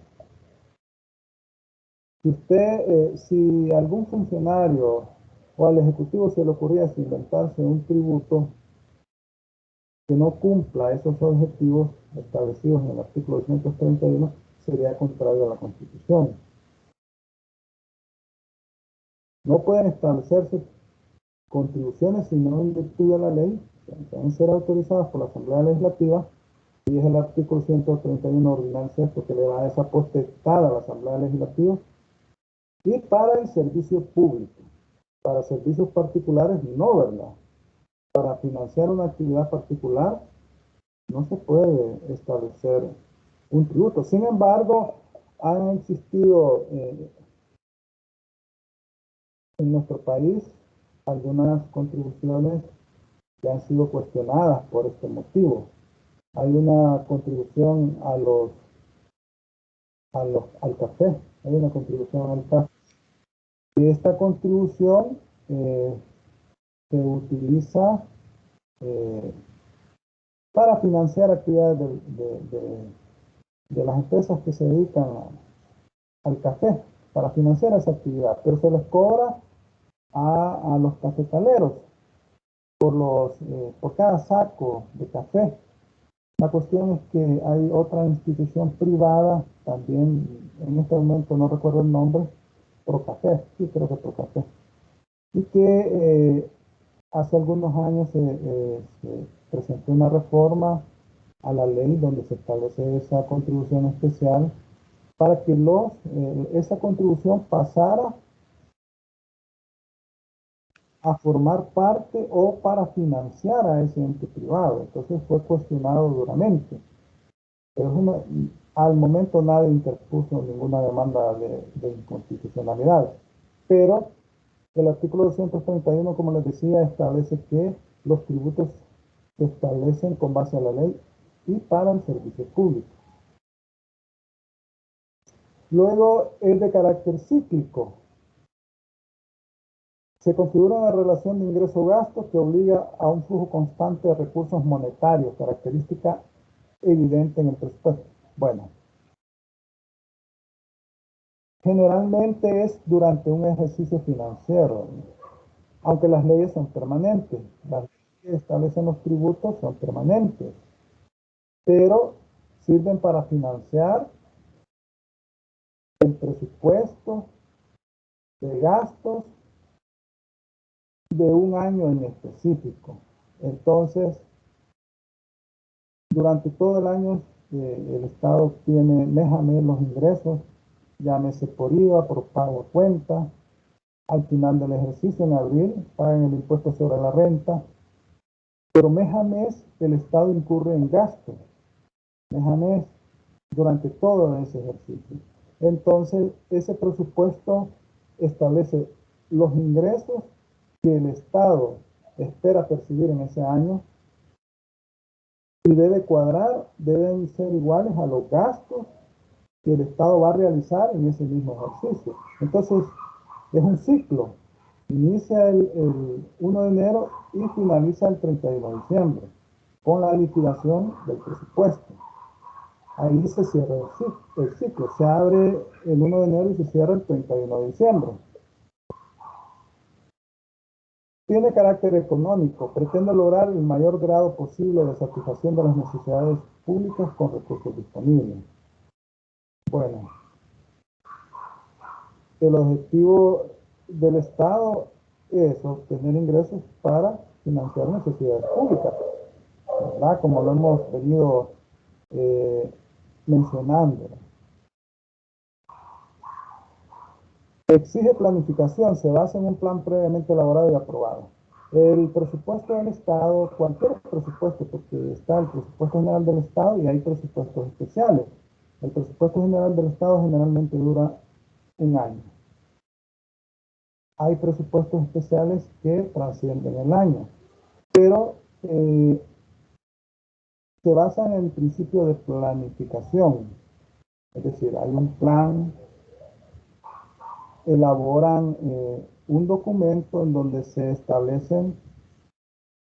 Speaker 1: Si algún funcionario o al Ejecutivo se le ocurriese inventarse un tributo que no cumpla esos objetivos establecidos en el artículo 231, sería contrario a la Constitución. No pueden establecerse contribuciones sino en virtud de la ley, deben ser autorizadas por la Asamblea Legislativa, y es el artículo 131 ordinal sexto que le da esa potestad a la Asamblea Legislativa, y para el servicio público. Para servicios particulares no, ¿verdad? Para financiar una actividad particular no se puede establecer un tributo. Sin embargo, han existido en nuestro país algunas contribuciones que han sido cuestionadas por este motivo. Hay una contribución a los al café, hay una contribución al café. Y esta contribución se utiliza para financiar actividades de las empresas que se dedican al café, para financiar esa actividad, pero se les cobra a los cafetaleros por cada saco de café. La cuestión es que hay otra institución privada, también en este momento no recuerdo el nombre, Procafé, sí creo que Procafé, y que hace algunos años se presentó una reforma a la ley donde se establece esa contribución especial para que esa contribución pasara a formar parte o para financiar a ese ente privado. Entonces fue cuestionado duramente. Pero al momento nadie interpuso ninguna demanda de inconstitucionalidad. Pero el artículo 231, como les decía, establece que los tributos se establecen con base a la ley y para el servicio público. Luego es de carácter cíclico. Se configura una relación de ingreso-gasto que obliga a un flujo constante de recursos monetarios, característica evidente en el presupuesto. Bueno, generalmente es durante un ejercicio financiero, aunque las leyes son permanentes. Las leyes que establecen los tributos son permanentes, pero sirven para financiar el presupuesto de gastos de un año en específico. Entonces, durante todo el año, el Estado tiene mes a mes los ingresos, llámese por IVA, por pago a cuenta. Al final del ejercicio, en abril, pagan el impuesto sobre la renta, pero mes a mes el Estado incurre en gastos, mes a mes, durante todo ese ejercicio. Entonces, ese presupuesto establece los ingresos que el Estado espera percibir en ese año y debe cuadrar, deben ser iguales a los gastos que el Estado va a realizar en ese mismo ejercicio. Entonces, es un ciclo. Inicia el 1 de enero y finaliza el 31 de diciembre con la liquidación del presupuesto. Ahí se cierra el ciclo. Se abre el 1 de enero y se cierra el 31 de diciembre. Tiene carácter económico. Pretende lograr el mayor grado posible de satisfacción de las necesidades públicas con recursos disponibles. Bueno, el objetivo del Estado es obtener ingresos para financiar necesidades públicas, ¿verdad? Como lo hemos venido mencionando. Exige planificación, se basa en un plan previamente elaborado y aprobado. El presupuesto del Estado, cualquier presupuesto, porque está el presupuesto general del Estado y hay presupuestos especiales. El presupuesto general del Estado generalmente dura un año. Hay presupuestos especiales que trascienden el año, pero se basan en el principio de planificación. Es decir, hay un plan, elaboran un documento en donde se establecen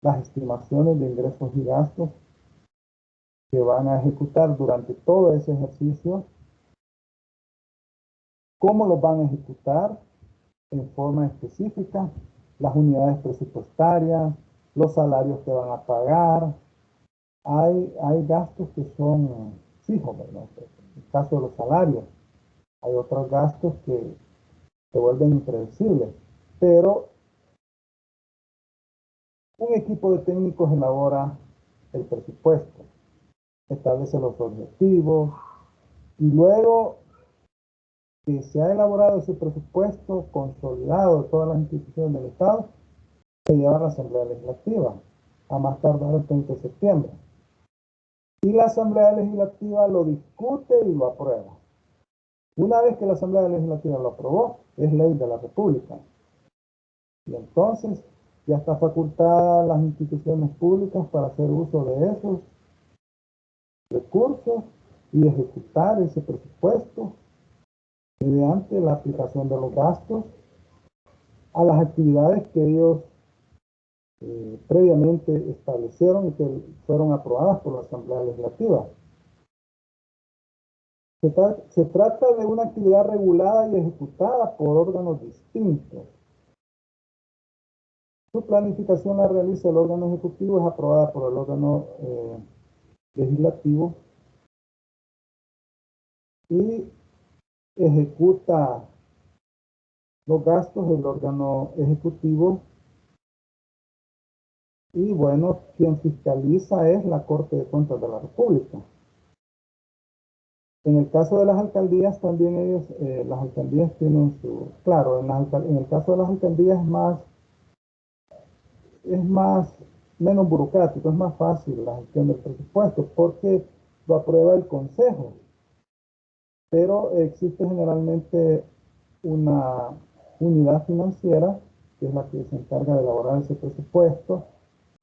Speaker 1: las estimaciones de ingresos y gastos que van a ejecutar durante todo ese ejercicio, cómo los van a ejecutar en forma específica, las unidades presupuestarias, los salarios que van a pagar. Hay gastos que son fijos, ¿verdad? En el caso de los salarios, hay otros gastos que se vuelven impredecibles, pero un equipo de técnicos elabora el presupuesto, establece los objetivos y luego que se ha elaborado ese presupuesto consolidado de todas las instituciones del Estado, se lleva a la Asamblea Legislativa, a más tardar el 30 de septiembre. Y la Asamblea Legislativa lo discute y lo aprueba. Una vez que la Asamblea Legislativa lo aprobó, es ley de la República. Y entonces ya está facultada las instituciones públicas para hacer uso de esos recursos y ejecutar ese presupuesto mediante la aplicación de los gastos a las actividades que ellos previamente establecieron y que fueron aprobadas por la Asamblea Legislativa. Se trata de una actividad regulada y ejecutada por órganos distintos. Su planificación la realiza el órgano ejecutivo, es aprobada por el órgano legislativo y ejecuta los gastos del órgano ejecutivo. Y bueno, quien fiscaliza es la Corte de Cuentas de la República. En el caso de las alcaldías, también ellos, las alcaldías tienen su, claro, en el caso de las alcaldías menos burocrático, es más fácil la gestión del presupuesto porque lo aprueba el Consejo. Pero existe generalmente una unidad financiera, que es la que se encarga de elaborar ese presupuesto,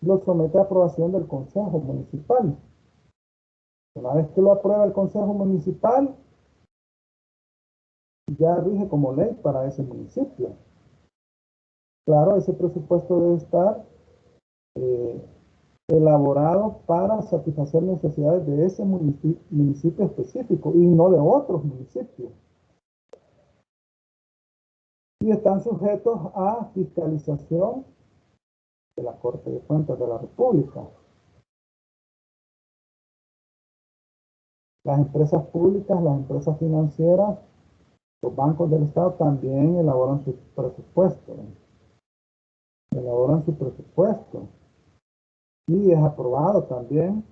Speaker 1: lo somete a aprobación del Consejo Municipal. Una vez que lo aprueba el Consejo Municipal, ya rige como ley para ese municipio. Claro, ese presupuesto debe estar elaborado para satisfacer necesidades de ese municipio específico y no de otros municipios. Y están sujetos a fiscalización de la Corte de Cuentas de la República. Las empresas públicas, las empresas financieras, los bancos del Estado también elaboran su presupuesto. Elaboran su presupuesto. Y es aprobado también.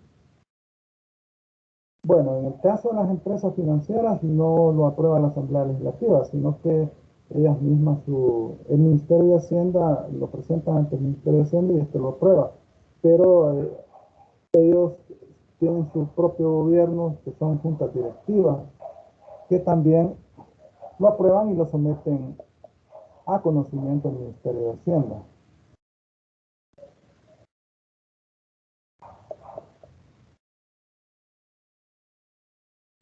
Speaker 1: Bueno, en el caso de las empresas financieras no lo aprueba la Asamblea Legislativa, sino que ellas mismas, el Ministerio de Hacienda lo presentan ante el Ministerio de Hacienda y este lo aprueba. Pero ellos tienen su propio gobierno, que son juntas directivas, que también lo aprueban y lo someten a conocimiento del Ministerio de Hacienda.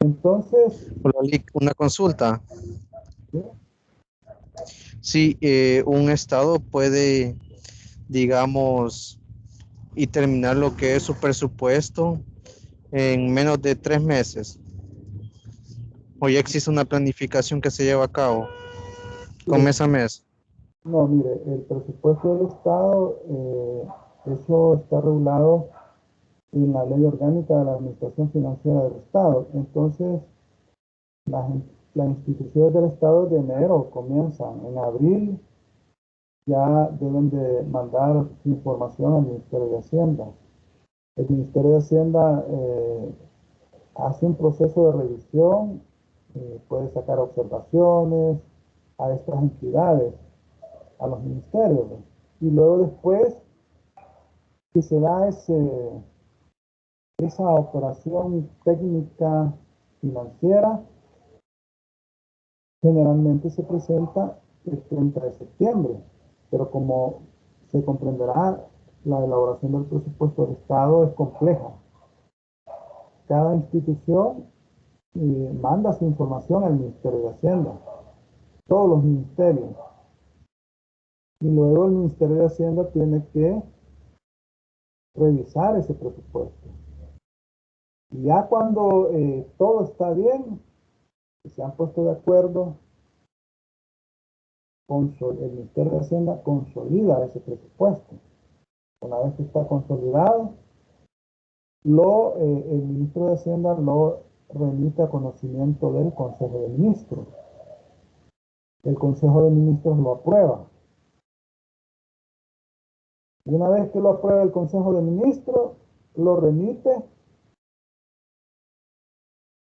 Speaker 1: Entonces,
Speaker 4: Hola, Lick, una consulta.
Speaker 1: ¿sí?
Speaker 4: Si un estado puede, digamos, y terminar lo que es su presupuesto en menos de 3 meses, o ya existe una planificación que se lleva a cabo con mes a mes.
Speaker 1: No, mire, el presupuesto del Estado, eso está regulado en la Ley Orgánica de la Administración Financiera del Estado. Entonces, las instituciones del Estado de enero comienzan. En abril ya deben de mandar su información al Ministerio de Hacienda. El Ministerio de Hacienda hace un proceso de revisión, puede sacar observaciones a estas entidades, a los ministerios, ¿no? Y luego después que se da esa operación técnica financiera, generalmente se presenta el 30 de septiembre, pero como se comprenderá, la elaboración del presupuesto del Estado es compleja. Cada institución manda su información al Ministerio de Hacienda, todos los ministerios. Y luego el Ministerio de Hacienda tiene que revisar ese presupuesto. Y ya cuando todo está bien, se han puesto de acuerdo, el Ministerio de Hacienda consolida ese presupuesto. Una vez que está consolidado, el Ministro de Hacienda lo remite a conocimiento del Consejo de Ministros. El Consejo de Ministros lo aprueba. Una vez que lo aprueba el Consejo de Ministros, lo remite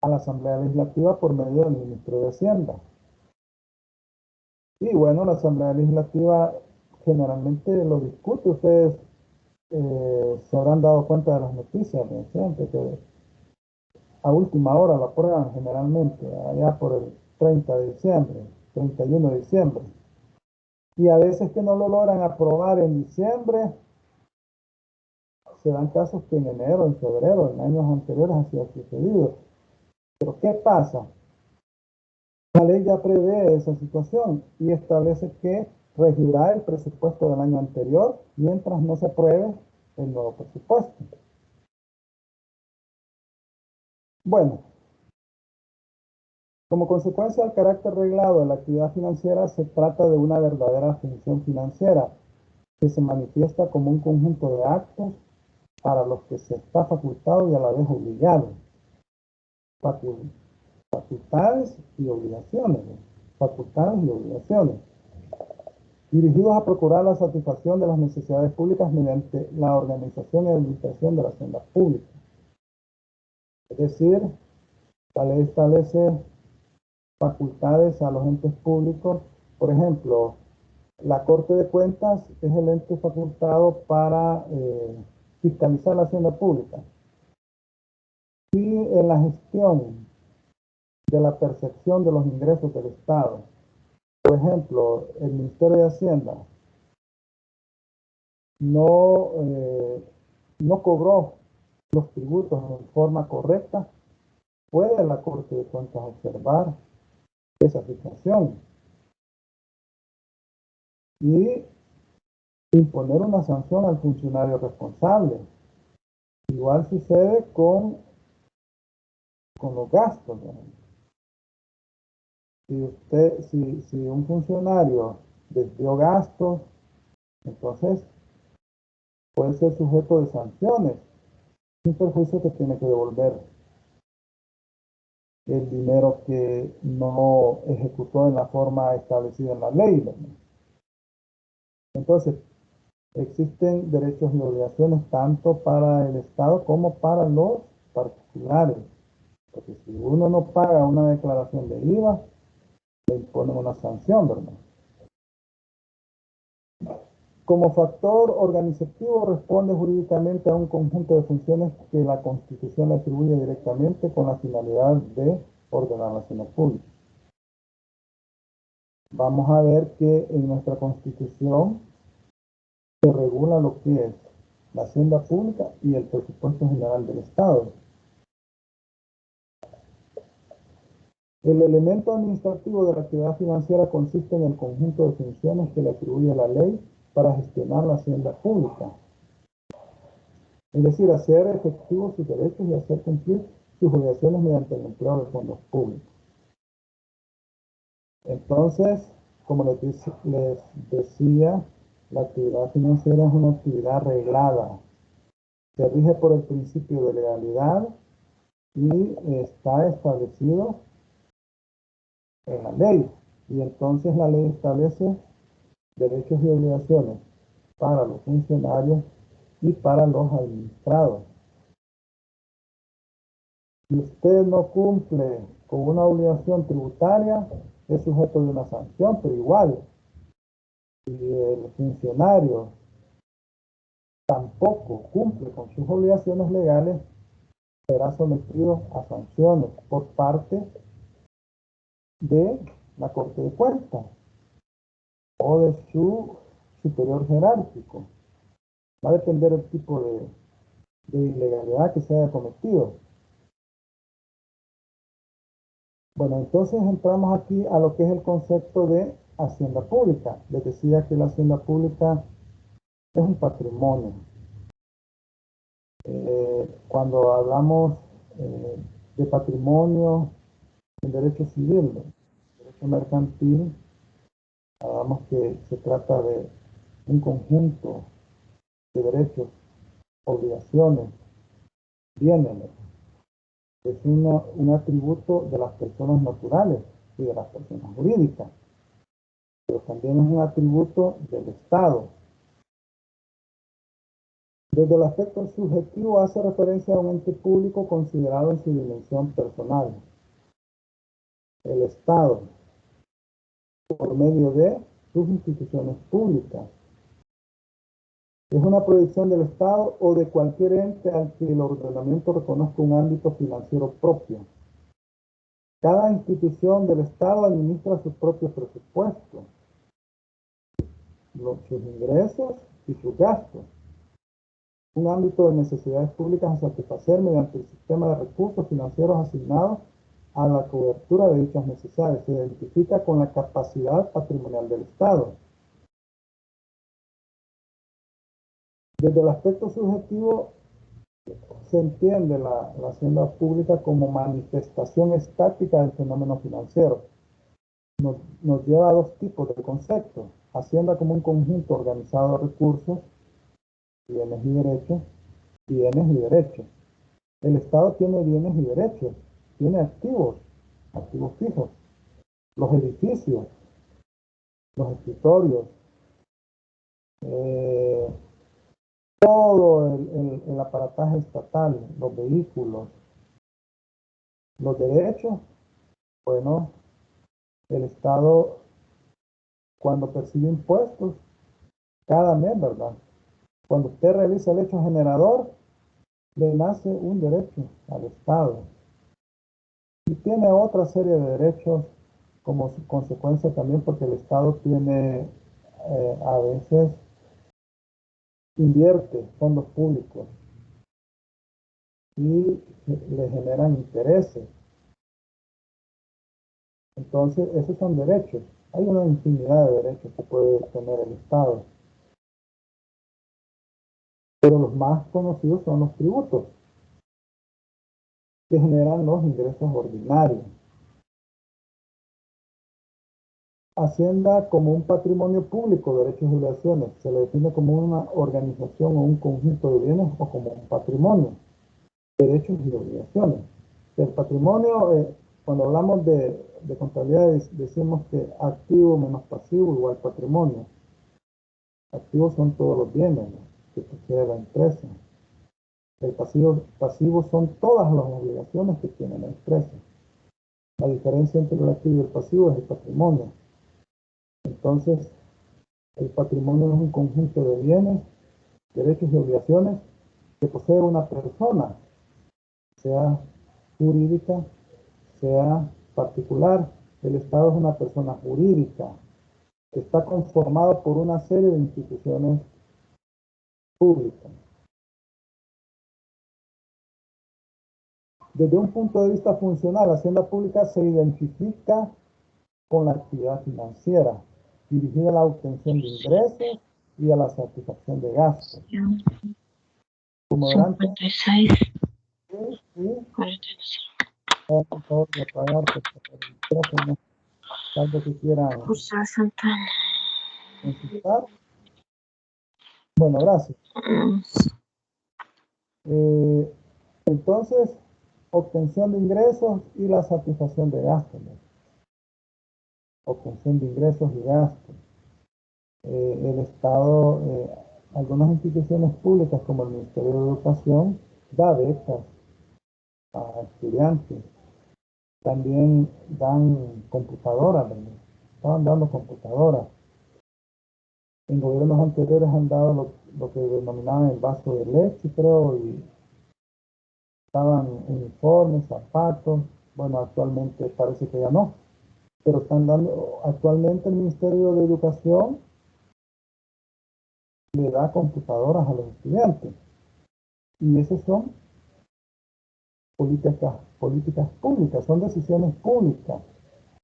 Speaker 1: a la Asamblea Legislativa por medio del Ministro de Hacienda. Y bueno, la Asamblea Legislativa generalmente lo discute. Ustedes se habrán dado cuenta de las noticias recientes que a última hora lo aprueban generalmente, allá por el 30 de diciembre, 31 de diciembre. Y a veces que no lo logran aprobar en diciembre, se dan casos que en enero, en febrero, en años anteriores así ha sucedido. Pero ¿qué pasa? La ley ya prevé esa situación y establece que regirá el presupuesto del año anterior mientras no se apruebe el nuevo presupuesto. Bueno, como consecuencia del carácter reglado de la actividad financiera, se trata de una verdadera función financiera que se manifiesta como un conjunto de actos para los que se está facultado y a la vez obligado. Facultades y obligaciones. Facultades y obligaciones. Dirigidos a procurar la satisfacción de las necesidades públicas mediante la organización y administración de la hacienda pública. Es decir, la ley establece facultades a los entes públicos. Por ejemplo, la Corte de Cuentas es el ente facultado para fiscalizar la hacienda pública. Y en la gestión de la percepción de los ingresos del Estado, por ejemplo, el Ministerio de Hacienda no cobró los tributos en forma correcta, puede la Corte de Cuentas observar esa situación y imponer una sanción al funcionario responsable. Igual sucede con los gastos, ¿no? Si un funcionario desvió gastos, entonces puede ser sujeto de sanciones, sin perjuicio que tiene que devolver el dinero que no ejecutó en la forma establecida en la ley, ¿no? Entonces, existen derechos y obligaciones tanto para el Estado como para los particulares. Porque si uno no paga una declaración de IVA, le imponen una sanción, ¿verdad? Como factor organizativo responde jurídicamente a un conjunto de funciones que la Constitución le atribuye directamente con la finalidad de ordenar la hacienda pública. Vamos a ver que en nuestra Constitución se regula lo que es la hacienda pública y el presupuesto general del Estado. El elemento administrativo de la actividad financiera consiste en el conjunto de funciones que le atribuye la ley para gestionar la hacienda pública. Es decir, hacer efectivos sus derechos y hacer cumplir sus obligaciones mediante el empleo de fondos públicos. Entonces, como les decía, la actividad financiera es una actividad reglada. Se rige por el principio de legalidad y está establecido en la ley. Y entonces la ley establece derechos y obligaciones para los funcionarios y para los administrados. Si usted no cumple con una obligación tributaria, es sujeto de una sanción, pero igual, si el funcionario tampoco cumple con sus obligaciones legales, será sometido a sanciones por parte de la Corte de Cuentas o de su superior jerárquico. Va a depender del tipo de ilegalidad que se haya cometido. Bueno, entonces entramos aquí a lo que es el concepto de hacienda pública. Les decía que la hacienda pública es un patrimonio. Cuando hablamos de patrimonio en derecho civil, derecho mercantil, hablamos que se trata de un conjunto de derechos, obligaciones, bienes. Es un atributo de las personas naturales y de las personas jurídicas, pero también es un atributo del Estado. Desde el aspecto subjetivo hace referencia a un ente público considerado en su dimensión personal. El Estado, por medio de sus instituciones públicas. Es una proyección del Estado o de cualquier ente al que el ordenamiento reconozca un ámbito financiero propio. Cada institución del Estado administra sus propios presupuestos, sus ingresos y sus gastos. Un ámbito de necesidades públicas a satisfacer mediante el sistema de recursos financieros asignados a la cobertura de dichas necesidades. Se identifica con la capacidad patrimonial del Estado. Desde el aspecto subjetivo, se entiende la hacienda pública como manifestación estática del fenómeno financiero. Nos lleva a dos tipos de conceptos. Hacienda como un conjunto organizado de recursos, bienes y derechos, bienes y derechos. El Estado tiene bienes y derechos, tiene activos fijos, los edificios, los escritorios, todo el aparataje estatal, los vehículos, los derechos. Bueno, el Estado, cuando percibe impuestos, cada mes, ¿verdad? Cuando usted realiza el hecho generador, le nace un derecho al Estado. Y tiene otra serie de derechos como consecuencia también, porque el Estado tiene, a veces, invierte fondos públicos y le generan intereses. Entonces, esos son derechos. Hay una infinidad de derechos que puede tener el Estado. Pero los más conocidos son los tributos, que generan los ingresos ordinarios. Hacienda como un patrimonio público, derechos y obligaciones, se le define como una organización o un conjunto de bienes o como un patrimonio, derechos y obligaciones. El patrimonio, cuando hablamos de contabilidad, decimos que activo menos pasivo igual patrimonio. Activos son todos los bienes, ¿no?, que posee la empresa. El pasivo son todas las obligaciones que tiene la empresa. La diferencia entre el activo y el pasivo es el patrimonio. Entonces, el patrimonio es un conjunto de bienes, derechos y obligaciones que posee una persona, sea jurídica, sea particular. El Estado es una persona jurídica que está conformado por una serie de instituciones públicas. Desde un punto de vista funcional, la hacienda pública se identifica con la actividad financiera, dirigida a la obtención de ingresos y a la satisfacción de gastos. Como verán,
Speaker 7: 56.
Speaker 1: por favor de apagar el micrófono, algo que quieran
Speaker 7: José Santana.
Speaker 1: consultar. Bueno, gracias. Entonces, obtención de ingresos y la satisfacción de gastos, ¿no? Obtención de ingresos y gastos. El Estado, algunas instituciones públicas como el Ministerio de Educación, da becas a estudiantes. También dan computadoras, ¿verdad? Estaban dando computadoras. En gobiernos anteriores han dado lo que denominaban el vaso de leche, creo, y estaban uniformes, zapatos. Bueno, actualmente parece que ya no. Pero están dando, actualmente el Ministerio de Educación le da computadoras a los estudiantes. Y esas son políticas públicas, son decisiones públicas,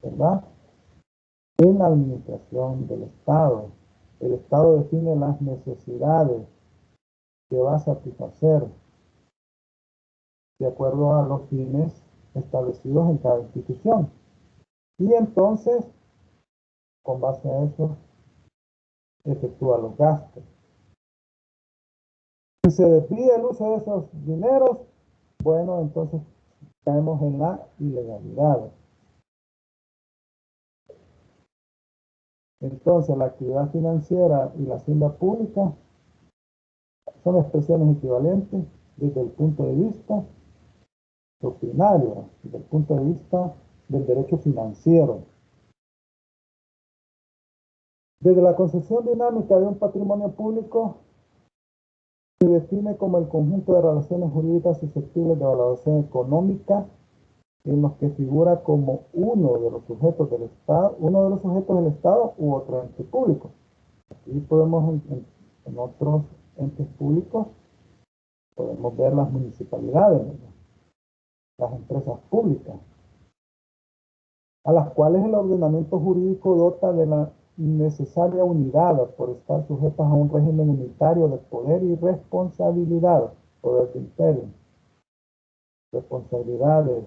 Speaker 1: ¿verdad? En la administración del Estado. El Estado define las necesidades que va a satisfacer de acuerdo a los fines establecidos en cada institución. Y entonces, con base a eso, efectúa los gastos. Si se desvía el uso de esos dineros, bueno, entonces caemos en la ilegalidad. Entonces, la actividad financiera y la hacienda pública son expresiones equivalentes desde el punto de vista doctrinario, desde el punto de vista del derecho financiero. Desde la concepción dinámica de un patrimonio público, se define como el conjunto de relaciones jurídicas susceptibles de valoración económica en los que figura como uno de los sujetos del Estado u otro ente público. Aquí podemos, en otros entes públicos, podemos ver las municipalidades, ¿verdad?, las empresas públicas. a las cuales el ordenamiento jurídico dota de la necesaria unidad por estar sujetas a un régimen unitario de poder y responsabilidad, poder de imperio, responsabilidades,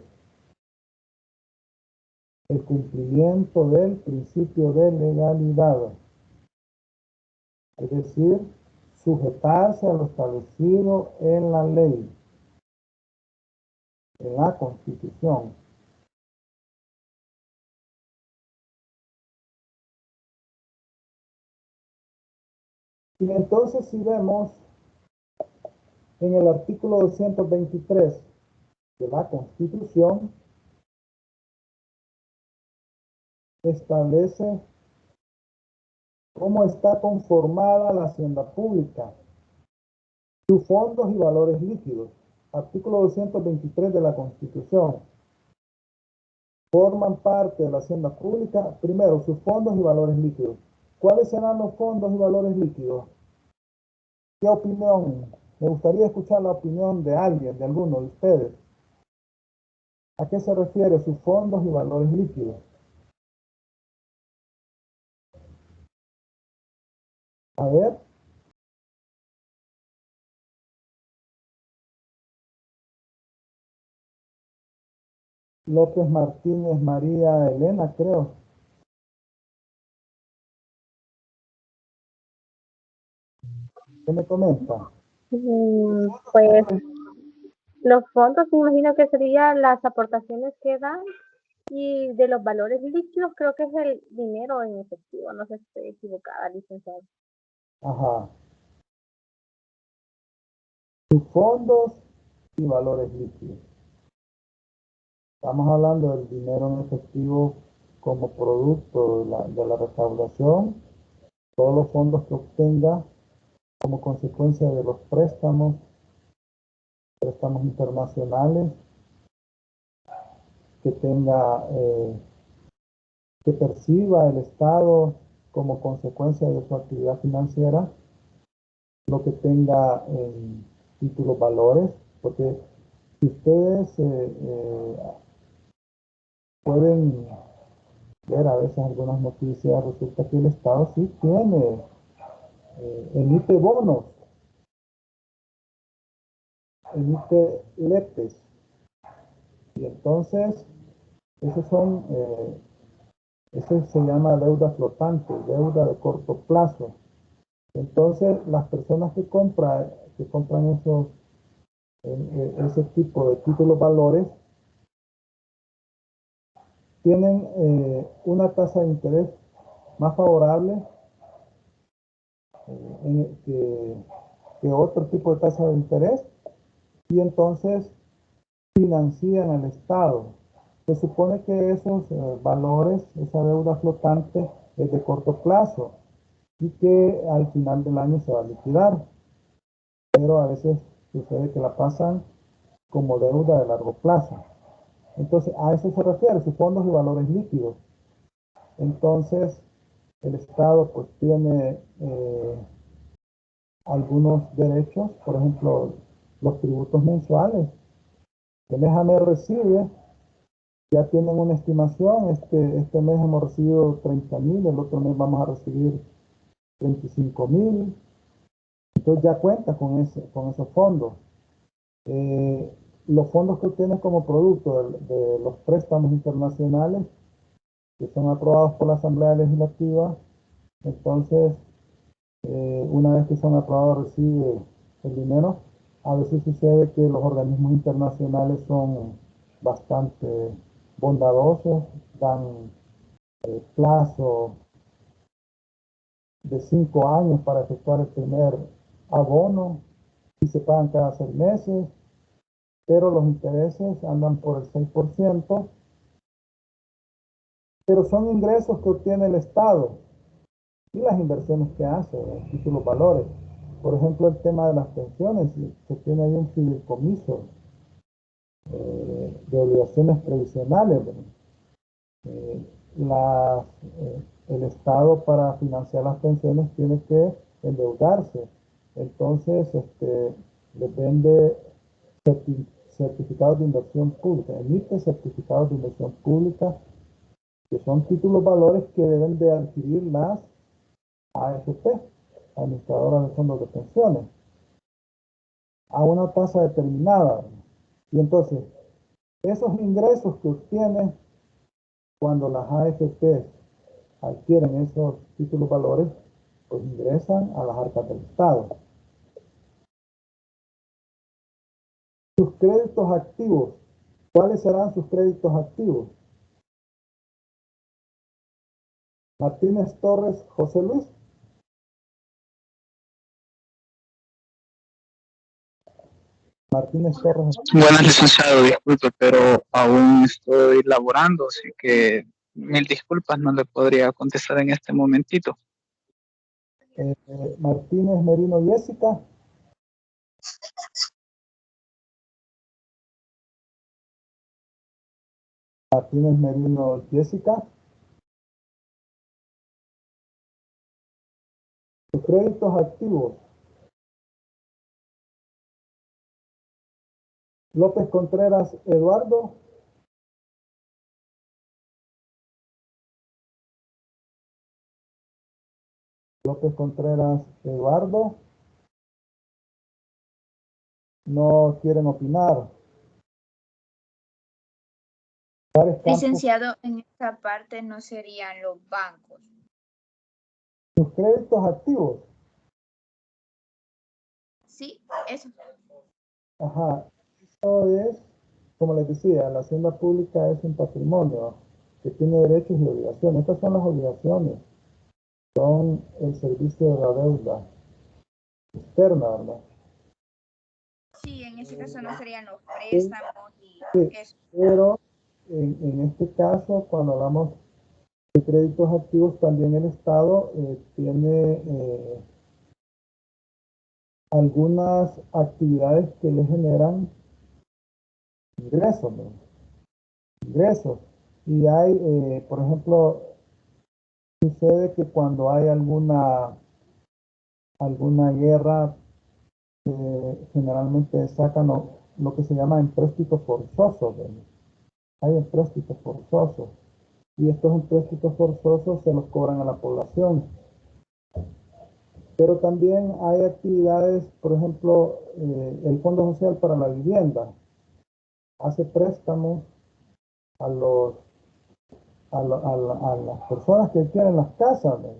Speaker 1: el cumplimiento del principio de legalidad, es decir, sujetarse a lo establecido en la ley, en la Constitución. Y entonces si vemos en el artículo 223 de la Constitución, establece cómo está conformada la hacienda pública, sus fondos y valores líquidos. Artículo 223 de la Constitución. Forman parte de la hacienda pública, primero, sus fondos y valores líquidos. ¿Cuáles serán los fondos y valores líquidos? ¿Qué opinión? Me gustaría escuchar la opinión de alguien, de alguno de ustedes. ¿A qué se refiere sus fondos y valores líquidos? A ver. López Martínez María Elena, creo. ¿Qué me comenta?
Speaker 3: Pues los fondos, me imagino que serían las aportaciones que dan, y de los valores líquidos creo que es el dinero en efectivo, no sé si estoy equivocada, licenciado.
Speaker 1: Ajá. Sus fondos y valores líquidos. Estamos hablando del dinero en efectivo como producto de la recaudación, todos los fondos que obtenga como consecuencia de los préstamos internacionales, que tenga, que perciba el Estado como consecuencia de su actividad financiera, lo que tenga en títulos valores, porque si ustedes pueden ver a veces algunas noticias, resulta que el Estado sí tiene, emite bonos, emite letes, y entonces esos son, eso se llama deuda flotante, deuda de corto plazo. Entonces las personas que compran esos, ese tipo de títulos valores tienen una tasa de interés más favorable que otro tipo de tasa de interés, y entonces financian al Estado. Se supone que esos valores, esa deuda flotante es de corto plazo y que al final del año se va a liquidar, pero a veces sucede que la pasan como deuda de largo plazo. Entonces a eso se refiere, sus fondos y valores líquidos. Entonces el Estado pues tiene algunos derechos, por ejemplo los tributos mensuales. El mes a mes recibe, ya tienen una estimación, este mes hemos recibido 30,000, el otro mes vamos a recibir 35,000, entonces ya cuenta con esos fondos. Los fondos que obtienen como producto de los préstamos internacionales que son aprobados por la Asamblea Legislativa, entonces una vez que son aprobados recibe el dinero. A veces sucede que los organismos internacionales son bastante bondadosos, dan plazo de 5 años para efectuar el primer abono y se pagan cada 6 meses, pero los intereses andan por el 6%, pero son ingresos que obtiene el Estado y las inversiones que hace en títulos valores. Por ejemplo, el tema de las pensiones, se tiene ahí un fideicomiso de obligaciones previsionales. Eh, el Estado para financiar las pensiones tiene que endeudarse. Entonces, les vende certificados de inversión pública, emite certificados de inversión pública que son títulos valores que deben de adquirir las AFP, administradoras de fondos de pensiones, a una tasa determinada. Y entonces, esos ingresos que obtiene cuando las AFP adquieren esos títulos valores, pues ingresan a las arcas del Estado. Sus créditos activos, ¿cuáles serán sus créditos activos? Martínez Torres José Luis. Martínez Torres.
Speaker 9: Buenas, licenciado, disculpe, pero aún estoy laborando, así que mil disculpas, no le podría contestar en este momentito.
Speaker 1: Martínez Merino Jessica. Martínez Merino Jessica. Sus créditos activos. López Contreras Eduardo. López Contreras Eduardo. No quieren opinar.
Speaker 10: Licenciado, en esta parte no serían los bancos.
Speaker 1: Sus créditos activos.
Speaker 10: Sí, eso.
Speaker 1: Ajá. Eso es, como les decía, la hacienda pública es un patrimonio que tiene derechos y obligaciones. Estas son las obligaciones. Son el servicio de la deuda externa, ¿verdad?
Speaker 10: Sí, en ese caso no serían los préstamos y eso.
Speaker 1: Pero en este caso, cuando hablamos de créditos activos, también el Estado tiene algunas actividades que le generan ingresos, ¿no? Ingresos. Y hay, por ejemplo, sucede que cuando hay alguna guerra, generalmente sacan lo que se llama empréstitos forzosos, ¿no? Hay empréstitos forzosos. Y estos empréstitos forzosos se los cobran a la población. Pero también hay actividades, por ejemplo, el Fondo Social para la Vivienda hace préstamos a las personas que tienen las casas, ¿no?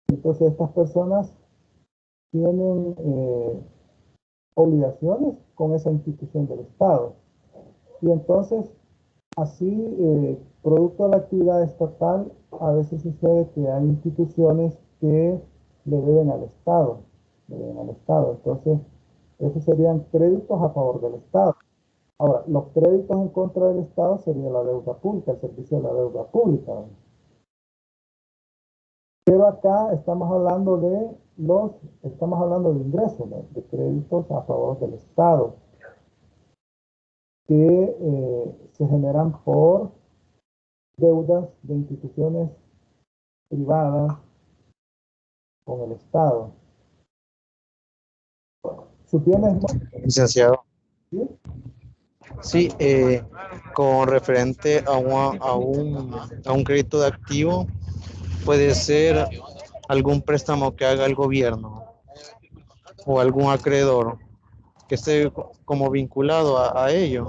Speaker 1: Entonces estas personas tienen obligaciones con esa institución del Estado. Y entonces, así, producto de la actividad estatal, a veces sucede que hay instituciones que le deben al Estado. Entonces, esos serían créditos a favor del Estado. Ahora, los créditos en contra del Estado sería la deuda pública, el servicio de la deuda pública, ¿no? Pero acá estamos hablando de ingresos, ¿no? De créditos a favor del Estado, que se generan por deudas de instituciones privadas con el Estado. ¿Sus bienes?
Speaker 4: Licenciado.
Speaker 1: ¿Sí?
Speaker 4: Sí, con referente a un crédito de activo, puede ser algún préstamo que haga el gobierno o algún acreedor que esté como vinculado a ello,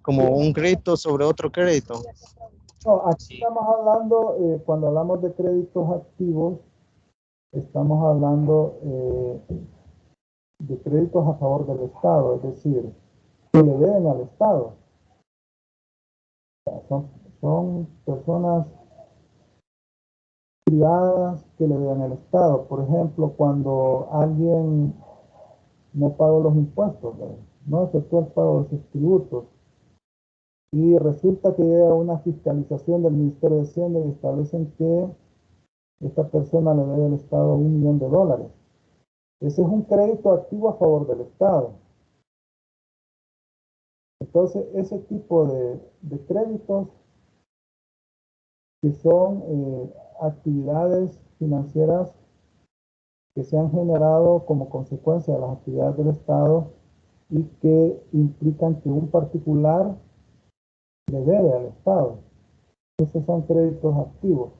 Speaker 4: como un crédito sobre otro crédito.
Speaker 1: No, aquí estamos hablando, cuando hablamos de créditos activos, estamos hablando de créditos a favor del Estado, es decir, que le deben al Estado. Son personas privadas que le deben al Estado. Por ejemplo, cuando alguien no paga los impuestos, no efectúa el pago de sus tributos, y resulta que llega una fiscalización del Ministerio de Hacienda y establecen que esta persona le debe al Estado $1 millón. Ese es un crédito activo a favor del Estado. Entonces, ese tipo de créditos, que son actividades financieras que se han generado como consecuencia de las actividades del Estado y que implican que un particular le debe al Estado. Esos son créditos activos.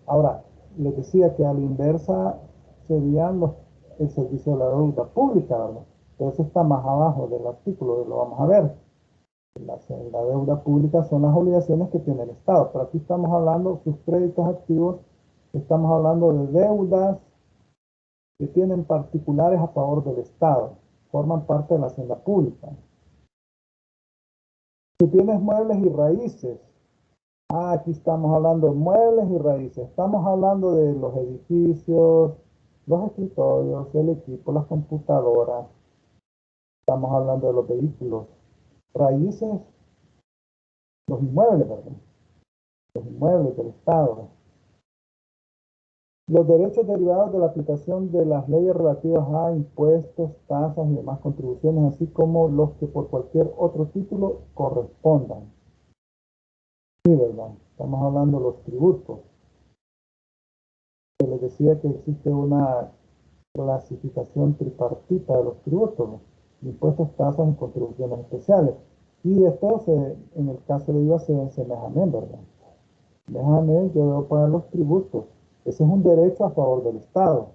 Speaker 1: Ahora, les decía que a la inversa serían el servicio de la deuda pública, ¿verdad? Pero eso está más abajo del artículo, lo vamos a ver. La deuda pública son las obligaciones que tiene el Estado, pero aquí estamos hablando, sus créditos activos, estamos hablando de deudas que tienen particulares a favor del Estado, forman parte de la hacienda pública. Tú tienes muebles y raíces. Aquí estamos hablando de muebles y raíces. Estamos hablando de los edificios, los escritorios, el equipo, las computadoras. Estamos hablando de los vehículos. Raíces, los inmuebles, ¿verdad? Los inmuebles del Estado. Los derechos derivados de la aplicación de las leyes relativas a impuestos, tasas y demás contribuciones, así como los que por cualquier otro título correspondan. Sí, ¿verdad? Estamos hablando de los tributos. Se les decía que existe una clasificación tripartita de los tributos, ¿no? Impuestos, tasas y contribuciones especiales. Y esto, en el caso de IVA, se vence mes a mes, ¿verdad? Mes a mes yo debo pagar los tributos. Ese es un derecho a favor del Estado.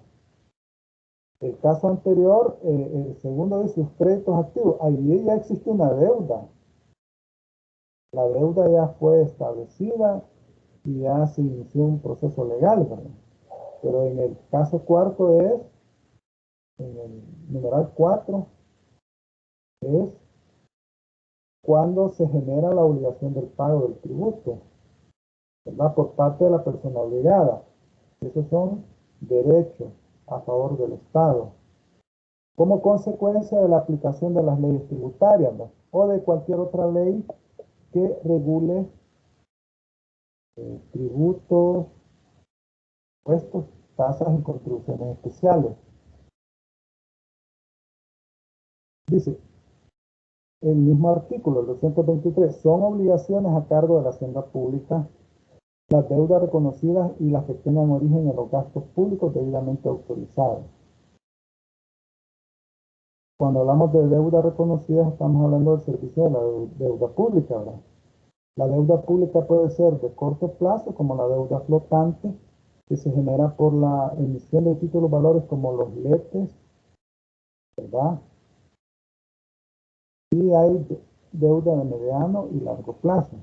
Speaker 1: El caso anterior, el segundo de sus créditos activos, allí ya existe una deuda. La deuda ya fue establecida y ya se inició un proceso legal, ¿verdad? Pero en el caso cuarto en el numeral 4, es cuando se genera la obligación del pago del tributo, ¿verdad? Por parte de la persona obligada. Esos son derechos a favor del Estado, como consecuencia de la aplicación de las leyes tributarias, ¿no? O de cualquier otra ley que regule tributos, impuestos, tasas y contribuciones especiales. Dice, el mismo artículo, el 223, son obligaciones a cargo de la hacienda pública las deudas reconocidas y las que tengan origen en los gastos públicos debidamente autorizados. Cuando hablamos de deuda reconocida, estamos hablando del servicio de la deuda pública, ¿verdad? La deuda pública puede ser de corto plazo, como la deuda flotante, que se genera por la emisión de títulos valores como los letes, ¿verdad? Y hay deuda de mediano y largo plazo.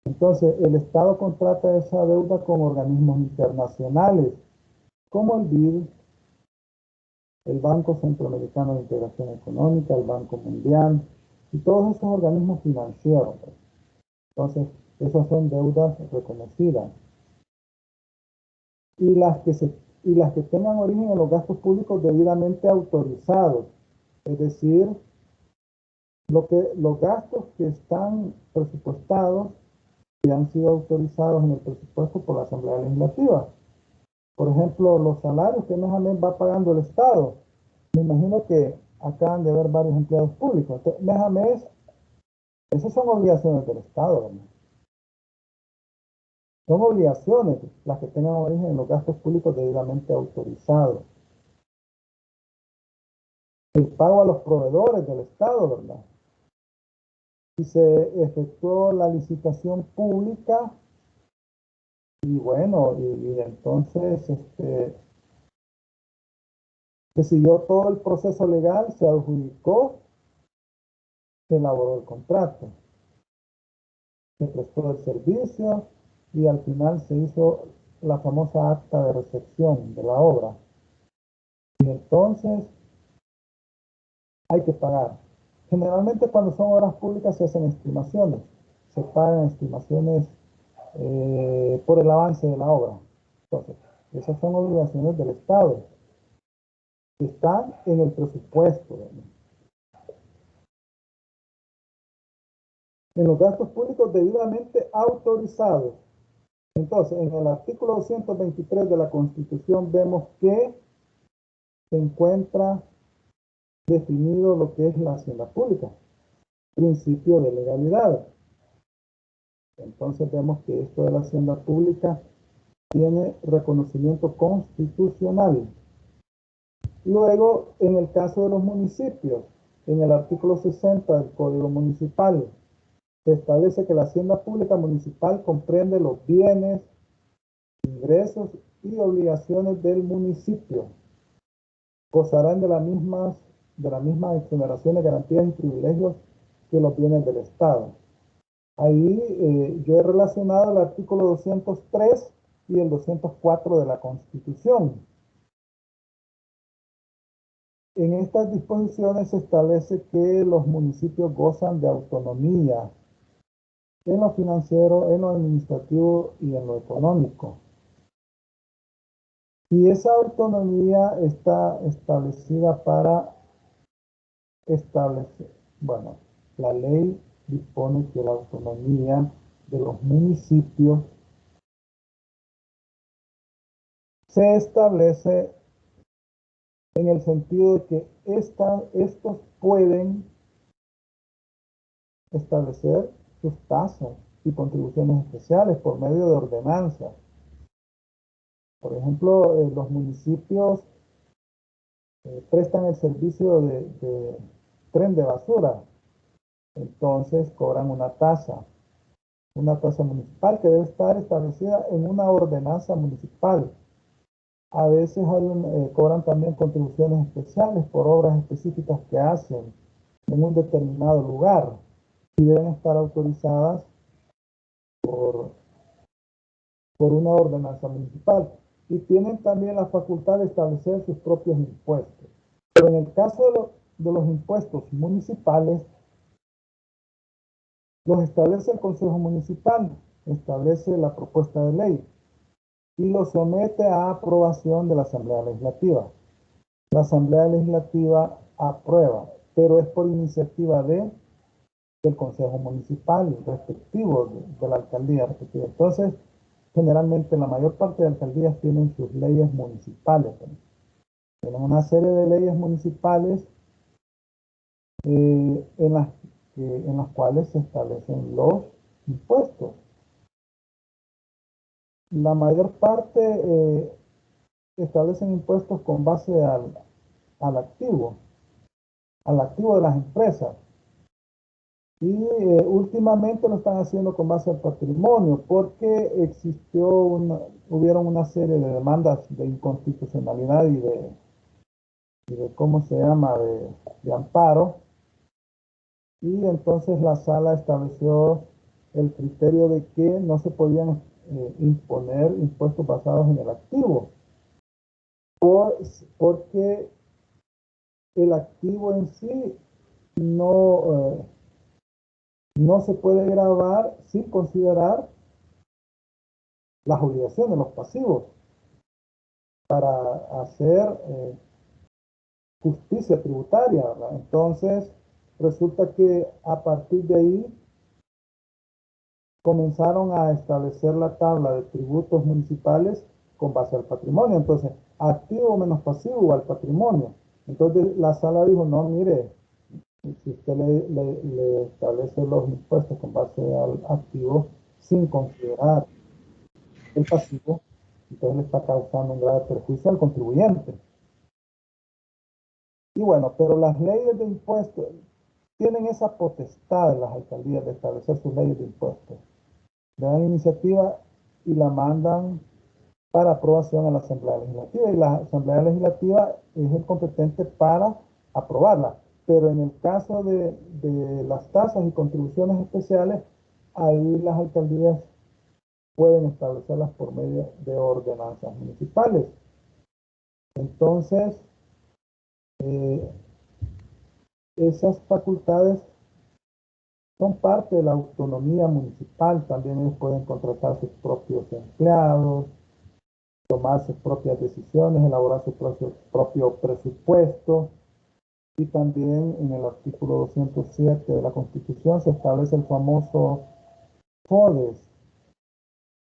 Speaker 1: Entonces, el Estado contrata esa deuda con organismos internacionales, como el BID, el Banco Centroamericano de Integración Económica, el Banco Mundial, y todos esos organismos financieros. Entonces, esas son deudas reconocidas. Y las que tengan origen en los gastos públicos debidamente autorizados, es decir, los gastos que están presupuestados y han sido autorizados en el presupuesto por la Asamblea Legislativa. Por ejemplo, los salarios que mes a mes va pagando el Estado. Me imagino que acá han de haber varios empleados públicos. Entonces, mes a mes, esas son obligaciones del Estado, ¿verdad? Son obligaciones las que tengan origen en los gastos públicos debidamente autorizados. El pago a los proveedores del Estado, ¿verdad? Si se efectuó la licitación pública, y bueno, y entonces se siguió todo el proceso legal, se adjudicó, se elaboró el contrato, se prestó el servicio y al final se hizo la famosa acta de recepción de la obra. Y entonces hay que pagar. Generalmente cuando son obras públicas se hacen estimaciones, se pagan estimaciones por el avance de la obra. Entonces, esas son obligaciones del Estado, que están en el presupuesto, ¿verdad? En los gastos públicos debidamente autorizados. Entonces, en el artículo 223 de la Constitución vemos que se encuentra definido lo que es la hacienda pública, principio de legalidad. Entonces vemos que esto de la hacienda pública tiene reconocimiento constitucional. Luego, en el caso de los municipios, en el artículo 60 del Código Municipal, Se establece que la hacienda pública municipal comprende los bienes, ingresos y obligaciones del municipio. Gozarán de las mismas exoneraciones, garantías y privilegios que los bienes del Estado. Ahí yo he relacionado el artículo 203 y el 204 de la Constitución. En estas disposiciones se establece que los municipios gozan de autonomía en lo financiero, en lo administrativo y en lo económico. Y esa autonomía está establecida para establecer, bueno, la ley dispone que la autonomía de los municipios se establece en el sentido de que estos pueden establecer sus tasas y contribuciones especiales por medio de ordenanzas. Por ejemplo, los municipios prestan el servicio de tren de basura, entonces cobran una tasa municipal que debe estar establecida en una ordenanza municipal. A veces cobran también contribuciones especiales por obras específicas que hacen en un determinado lugar y deben estar autorizadas por una ordenanza municipal. Y tienen también la facultad de establecer sus propios impuestos. Pero en el caso de los impuestos municipales, los establece el Consejo Municipal, establece la propuesta de ley y lo somete a aprobación de la Asamblea Legislativa. La Asamblea Legislativa aprueba, pero es por iniciativa del Consejo Municipal respectivo, de la alcaldía respectiva. Entonces, generalmente la mayor parte de alcaldías tienen sus leyes municipales. Tienen una serie de leyes municipales en las cuales se establecen los impuestos. La mayor parte establecen impuestos con base al activo de las empresas. Y últimamente lo están haciendo con base al patrimonio, porque hubieron una serie de demandas de inconstitucionalidad y de ¿cómo se llama?, de amparo. Y entonces la sala estableció el criterio de que no se podían imponer impuestos basados en el activo, porque el activo en sí no se puede gravar sin considerar las obligaciones, los pasivos, para hacer justicia tributaria, ¿verdad? Entonces, resulta que a partir de ahí comenzaron a establecer la tabla de tributos municipales con base al patrimonio. Entonces, activo menos pasivo al patrimonio. Entonces, la sala dijo, no, mire, si usted le establece los impuestos con base al activo sin considerar el pasivo, entonces le está causando un grave perjuicio al contribuyente. Y bueno, pero las leyes de impuestos tienen esa potestad en las alcaldías de establecer sus leyes de impuestos. Le dan iniciativa y la mandan para aprobación a la Asamblea Legislativa, y la Asamblea Legislativa es el competente para aprobarla. Pero en el caso de las tasas y contribuciones especiales, ahí las alcaldías pueden establecerlas por medio de ordenanzas municipales. Entonces, esas facultades son parte de la autonomía municipal. También ellos pueden contratar sus propios empleados, tomar sus propias decisiones, elaborar su propio presupuesto. Y también en el artículo 207 de la Constitución se establece el famoso FODES,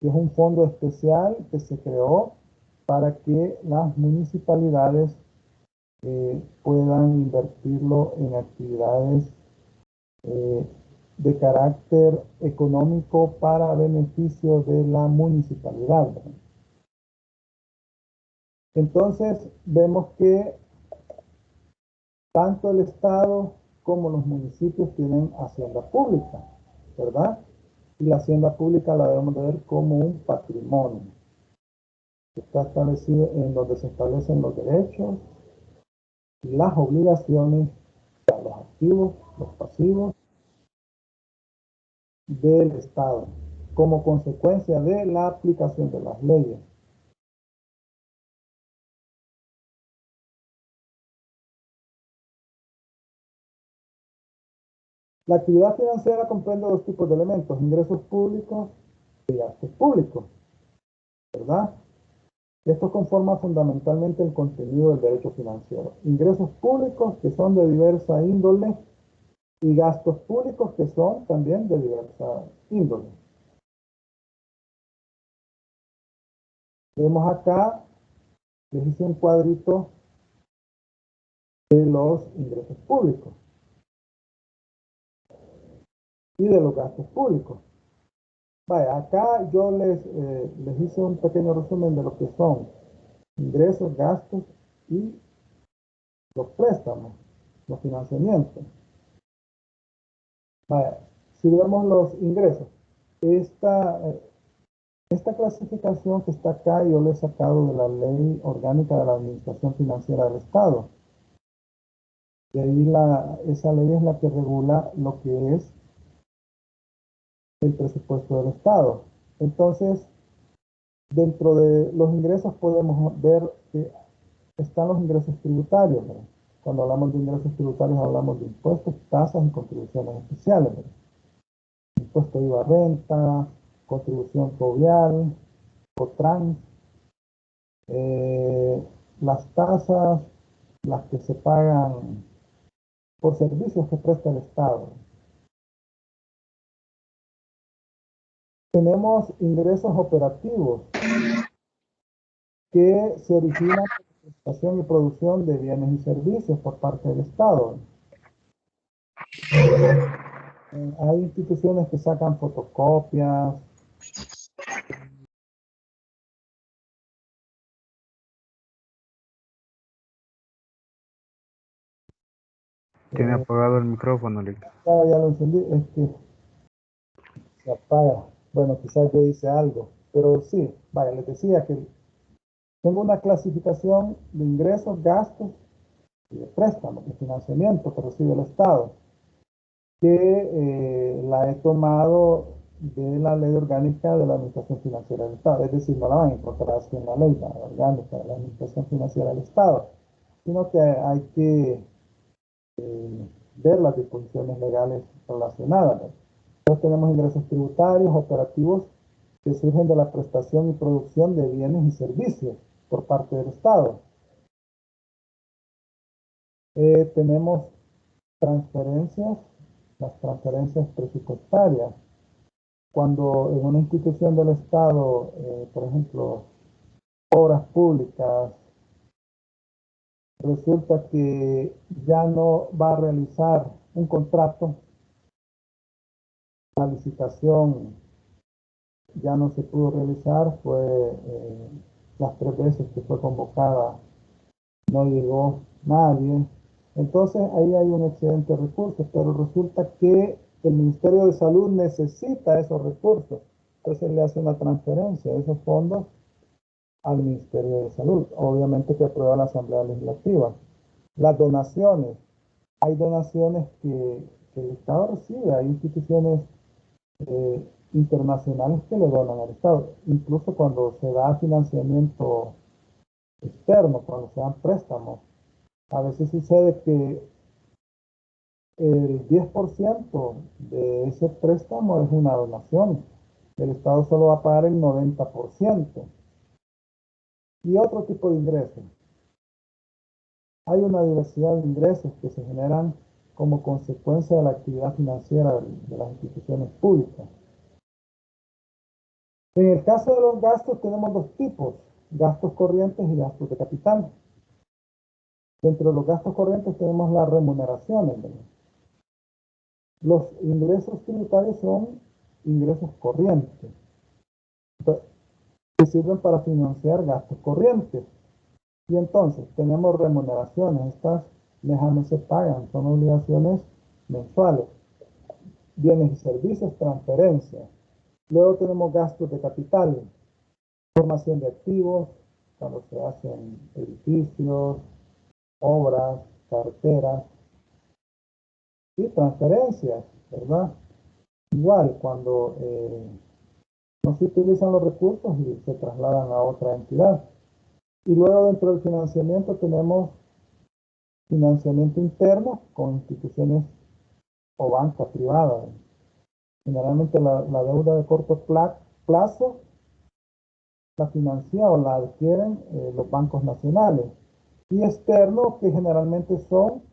Speaker 1: que es un fondo especial que se creó para que las municipalidades puedan invertirlo en actividades de carácter económico para beneficio de la municipalidad. Entonces vemos que tanto el Estado como los municipios tienen hacienda pública. ¿verdad? Y la hacienda pública la debemos de ver como un patrimonio. Está establecido en donde se establecen los derechos y las obligaciones, o sea, los activos, los pasivos del Estado, como consecuencia de la aplicación de las leyes. La actividad financiera comprende dos tipos de elementos: ingresos públicos y gastos públicos, ¿verdad? Esto conforma fundamentalmente el contenido del derecho financiero. Ingresos públicos que son de diversa índole y gastos públicos que son también de diversa índole. Vemos acá, les hice un cuadrito de los ingresos públicos y de los gastos públicos. Vaya, acá yo les hice un pequeño resumen de lo que son ingresos, gastos y los préstamos, los financiamientos. Vaya, si vemos los ingresos, esta clasificación que está acá yo la he sacado de la Ley Orgánica de la Administración Financiera del Estado. Y ahí esa ley es la que regula lo que es el presupuesto del Estado. Entonces, dentro de los ingresos podemos ver que están los ingresos tributarios, ¿verdad? Cuando hablamos de ingresos tributarios hablamos de impuestos, tasas y contribuciones especiales, ¿verdad? Impuesto IVA renta, contribución fobial, COTRAN, las tasas, las que se pagan por servicios que presta el Estado. Tenemos ingresos operativos que se originan por la prestación y producción de bienes y servicios por parte del Estado. Hay instituciones que sacan fotocopias.
Speaker 11: Tiene apagado el micrófono, Lick.
Speaker 1: Ya lo encendí, es que se apaga. Bueno, quizás yo hice algo, pero sí, vaya, les decía que tengo una clasificación de ingresos, gastos y de préstamos, de financiamiento que recibe el Estado, que la he tomado de la Ley Orgánica de la Administración Financiera del Estado. Es decir, no la van a encontrar así en la Ley Orgánica de la Administración Financiera del Estado, sino que hay que ver las disposiciones legales relacionadas, ¿no? Entonces tenemos ingresos tributarios, operativos, que surgen de la prestación y producción de bienes y servicios por parte del Estado. Tenemos transferencias, las transferencias presupuestarias. Cuando en una institución del Estado, por ejemplo, obras públicas, resulta que ya no va a realizar un contrato, la licitación ya no se pudo realizar, fue las 3 veces que fue convocada, no llegó nadie. Entonces ahí hay un excedente de recursos, pero resulta que el Ministerio de Salud necesita esos recursos. Entonces le hace una transferencia de esos fondos al Ministerio de Salud, obviamente que aprueba la Asamblea Legislativa. Las donaciones, hay donaciones que el Estado recibe, hay instituciones internacionales que le donan al Estado, incluso cuando se da financiamiento externo, cuando se dan préstamos. A veces sucede que el 10% de ese préstamo es una donación. El Estado solo va a pagar el 90%. Y otro tipo de ingresos. Hay una diversidad de ingresos que se generan como consecuencia de la actividad financiera de las instituciones públicas. En el caso de los gastos tenemos 2 tipos, gastos corrientes y gastos de capital. Dentro de los gastos corrientes tenemos las remuneraciones, ¿verdad? Los ingresos tributarios son ingresos corrientes, que sirven para financiar gastos corrientes. Y entonces tenemos remuneraciones, estas mes a mes se pagan, son obligaciones mensuales. bienes y servicios, transferencias. Luego tenemos gastos de capital, formación de activos, cuando se hacen edificios, obras, carreteras, y transferencias, ¿verdad? Igual, cuando no se utilizan los recursos y se trasladan a otra entidad. Y luego dentro del financiamiento tenemos financiamiento interno con instituciones o banca privada. Generalmente la deuda de corto plazo la financia o la adquieren los bancos nacionales. Y externo, que generalmente son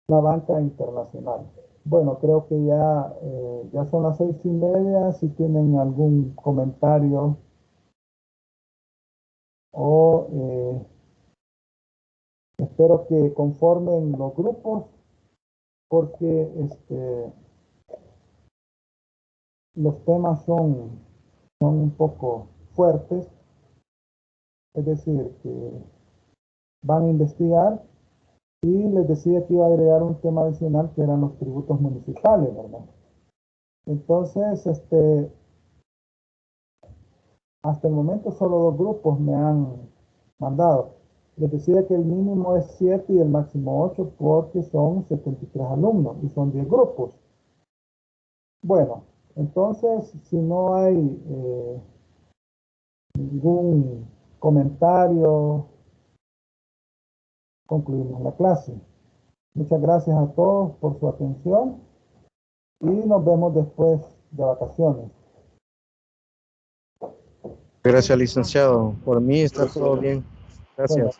Speaker 1: la banca internacional. Bueno, creo que ya son las 6:30. Si tienen algún comentario o espero que conformen los grupos, porque los temas son un poco fuertes, es decir, que van a investigar, y les decía que iba a agregar un tema adicional que eran los tributos municipales, ¿verdad? Entonces, hasta el momento solo 2 grupos me han mandado. Les decía que el mínimo es 7 y el máximo 8 porque son 73 alumnos y son 10 grupos. Bueno, entonces, si no hay ningún comentario, concluimos la clase. Muchas gracias a todos por su atención y nos vemos después de vacaciones.
Speaker 4: Gracias, licenciado. Por mí está todo bien. Gracias.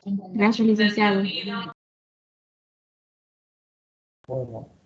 Speaker 10: Gracias, licenciado.
Speaker 1: Bueno.